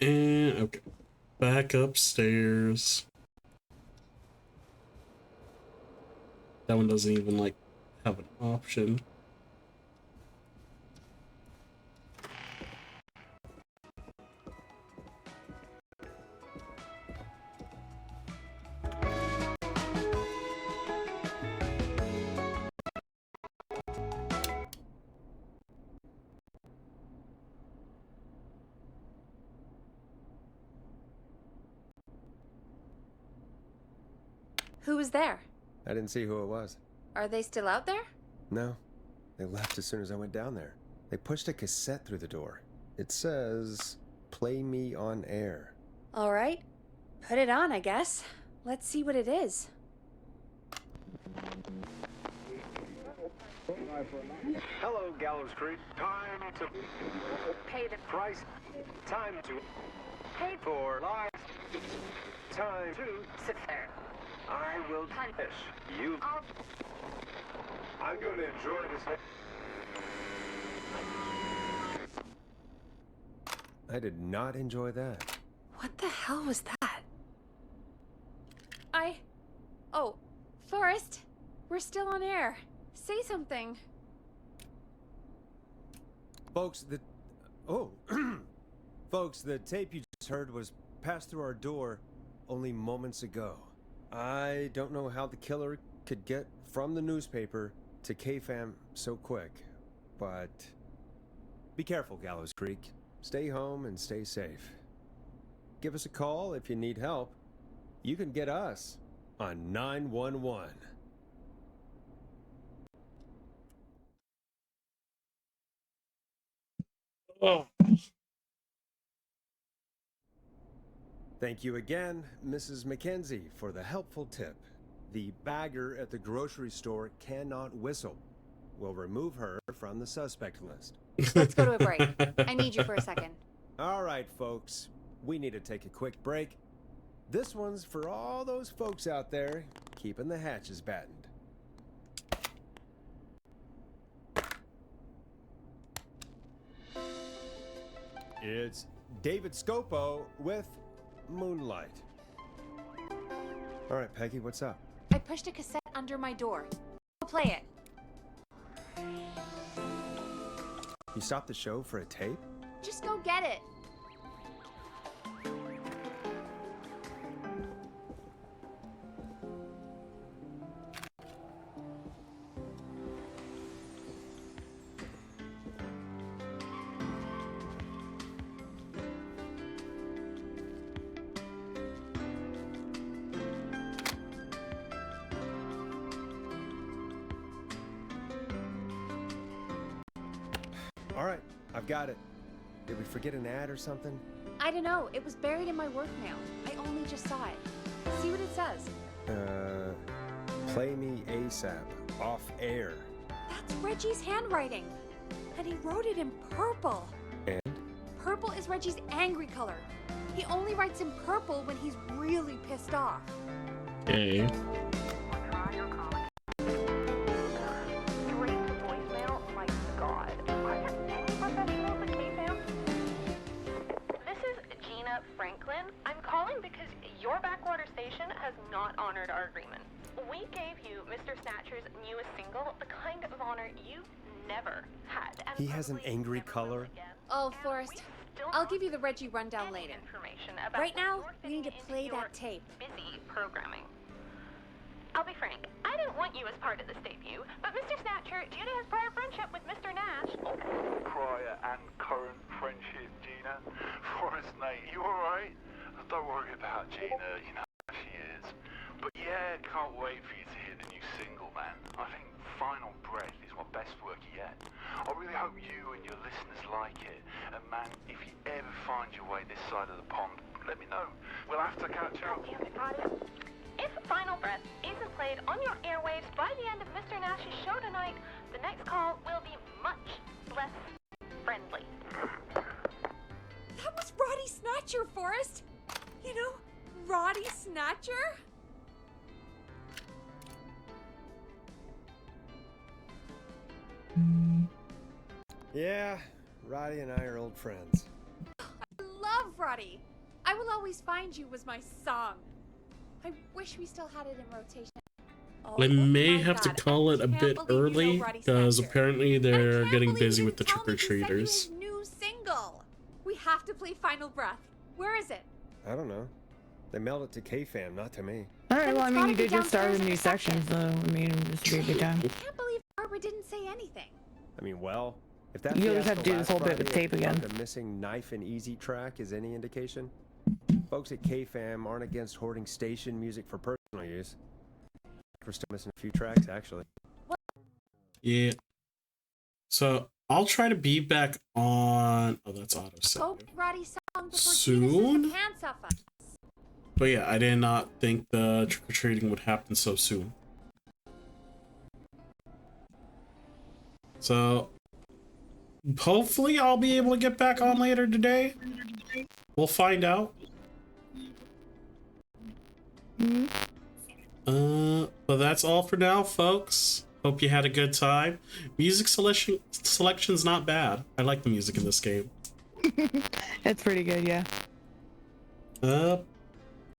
A: And okay, back upstairs. That one doesn't even like have an option.
D: Who was there?
C: I didn't see who it was.
D: Are they still out there?
C: No, they left as soon as I went down there. They pushed a cassette through the door. It says, "Play me on air."
D: All right. Put it on, I guess. Let's see what it is.
H: Hello, Gallows Creek. Time to
D: Pay the
H: price. Time to
D: pay
H: for life. Time to
D: sit there.
H: I will
D: Punish.
H: you. I'm going to enjoy this.
C: I did not enjoy that.
D: What the hell was that? Oh, Forrest, we're still on air. Say something.
C: Folks, Folks, the tape you just heard was passed through our door only moments ago. I don't know how the killer could get from the newspaper to KFAM so quick, but be careful, Gallows Creek. Stay home and stay safe. Give us a call if you need help. You can get us on 911.
A: Oh.
C: Thank you again, Mrs. Mackenzie, for the helpful tip. The bagger at the grocery store cannot whistle. We'll remove her from the suspect list.
D: Let's go to a break. I need you for a second.
C: All right, folks. We need to take a quick break. This one's for all those folks out there keeping the hatches battened. It's David Scopo with Moonlight. All right, Peggy, what's up?
D: I pushed a cassette under my door. Go play it.
C: You stopped the show for a tape?
D: Just go get it.
C: All right, I've got it. Did we forget an ad or something?
D: I don't know. It was buried in my work mail. I only just saw it. See what it says.
C: Play me ASAP, off air.
D: That's Reggie's handwriting. And he wrote it in purple.
C: And?
D: Purple is Reggie's angry color. He only writes in purple when he's really pissed off.
A: Okay.
J: Franklin, I'm calling because your backwater station has not honored our agreement. We gave you Mr. Snatcher's newest single, the kind of honor you never had. And
C: He has an angry color.
D: Oh, Forrest, I'll give you the Reggie rundown later. Right now, we need to play that tape.
J: Busy programming. I'll be frank, I didn't want you as part of this debut, but Mr. Snatcher, due to his prior friendship with Mr. Nash...
F: Prior and current friendship, Gina. Forrest, mate, you alright? Don't worry about Gina, you know how she is. But yeah, can't wait for you to hear the new single, man. I think Final Breath is my best work yet. I really hope you and your listeners like it. And man, if you ever find your way this side of the pond, let me know. We'll have to catch up.
J: If Final Breath isn't played on your airwaves by the end of Mr. Nash's show tonight, the next call will be much less friendly.
E: That was Roddy Snatcher, Forrest. You know, Roddy Snatcher?
C: Yeah, Roddy and I are old friends.
D: I love Roddy. I Will Always Find You was my song. I wish we still had it in rotation. Oh,
A: I may
D: my
A: have to
D: God,
A: call
D: I
A: it a
D: can't
A: bit
D: believe you know
A: early
D: Roddy
A: because
D: Snatcher.
A: apparently
D: And I
A: they're
D: can't
A: getting
D: believe
A: busy
D: you
A: with the
D: didn't tell me he sent you
A: trick-or-treaters.
D: his new single. We have to play Final Breath. Where is it?
C: I don't know. They mailed it to K-Fam, not to me.
B: All right.
D: Then
B: Well, I
D: it's
B: mean,
D: gotta
B: you
D: be
B: did just start
D: downstairs
B: a
D: in
B: new
D: reception.
B: section, so I mean, this would be a good time.
D: I can't believe Barbara didn't say anything.
C: I mean, well, if that
B: You'll just
C: fiasco
B: have to do this
C: last
B: whole bit with
C: Friday
B: tape again.
C: about the missing Knife and Easy track is any indication, folks at K-Fam aren't against hoarding station music for personal use. We're still missing a few tracks, actually.
A: Yeah. So I'll try to be back on. Oh, that's auto
D: Go
A: save.
D: get Roddy's song before
A: Soon?
D: Tina says the pants off us.
A: But yeah, I did not think the trick-or-treating would happen so soon. So hopefully I'll be able to get back on later today. We'll find out. But that's all for now, folks. Hope you had a good time. Music selection's not bad. I like the music in this game.
B: It's pretty good, yeah.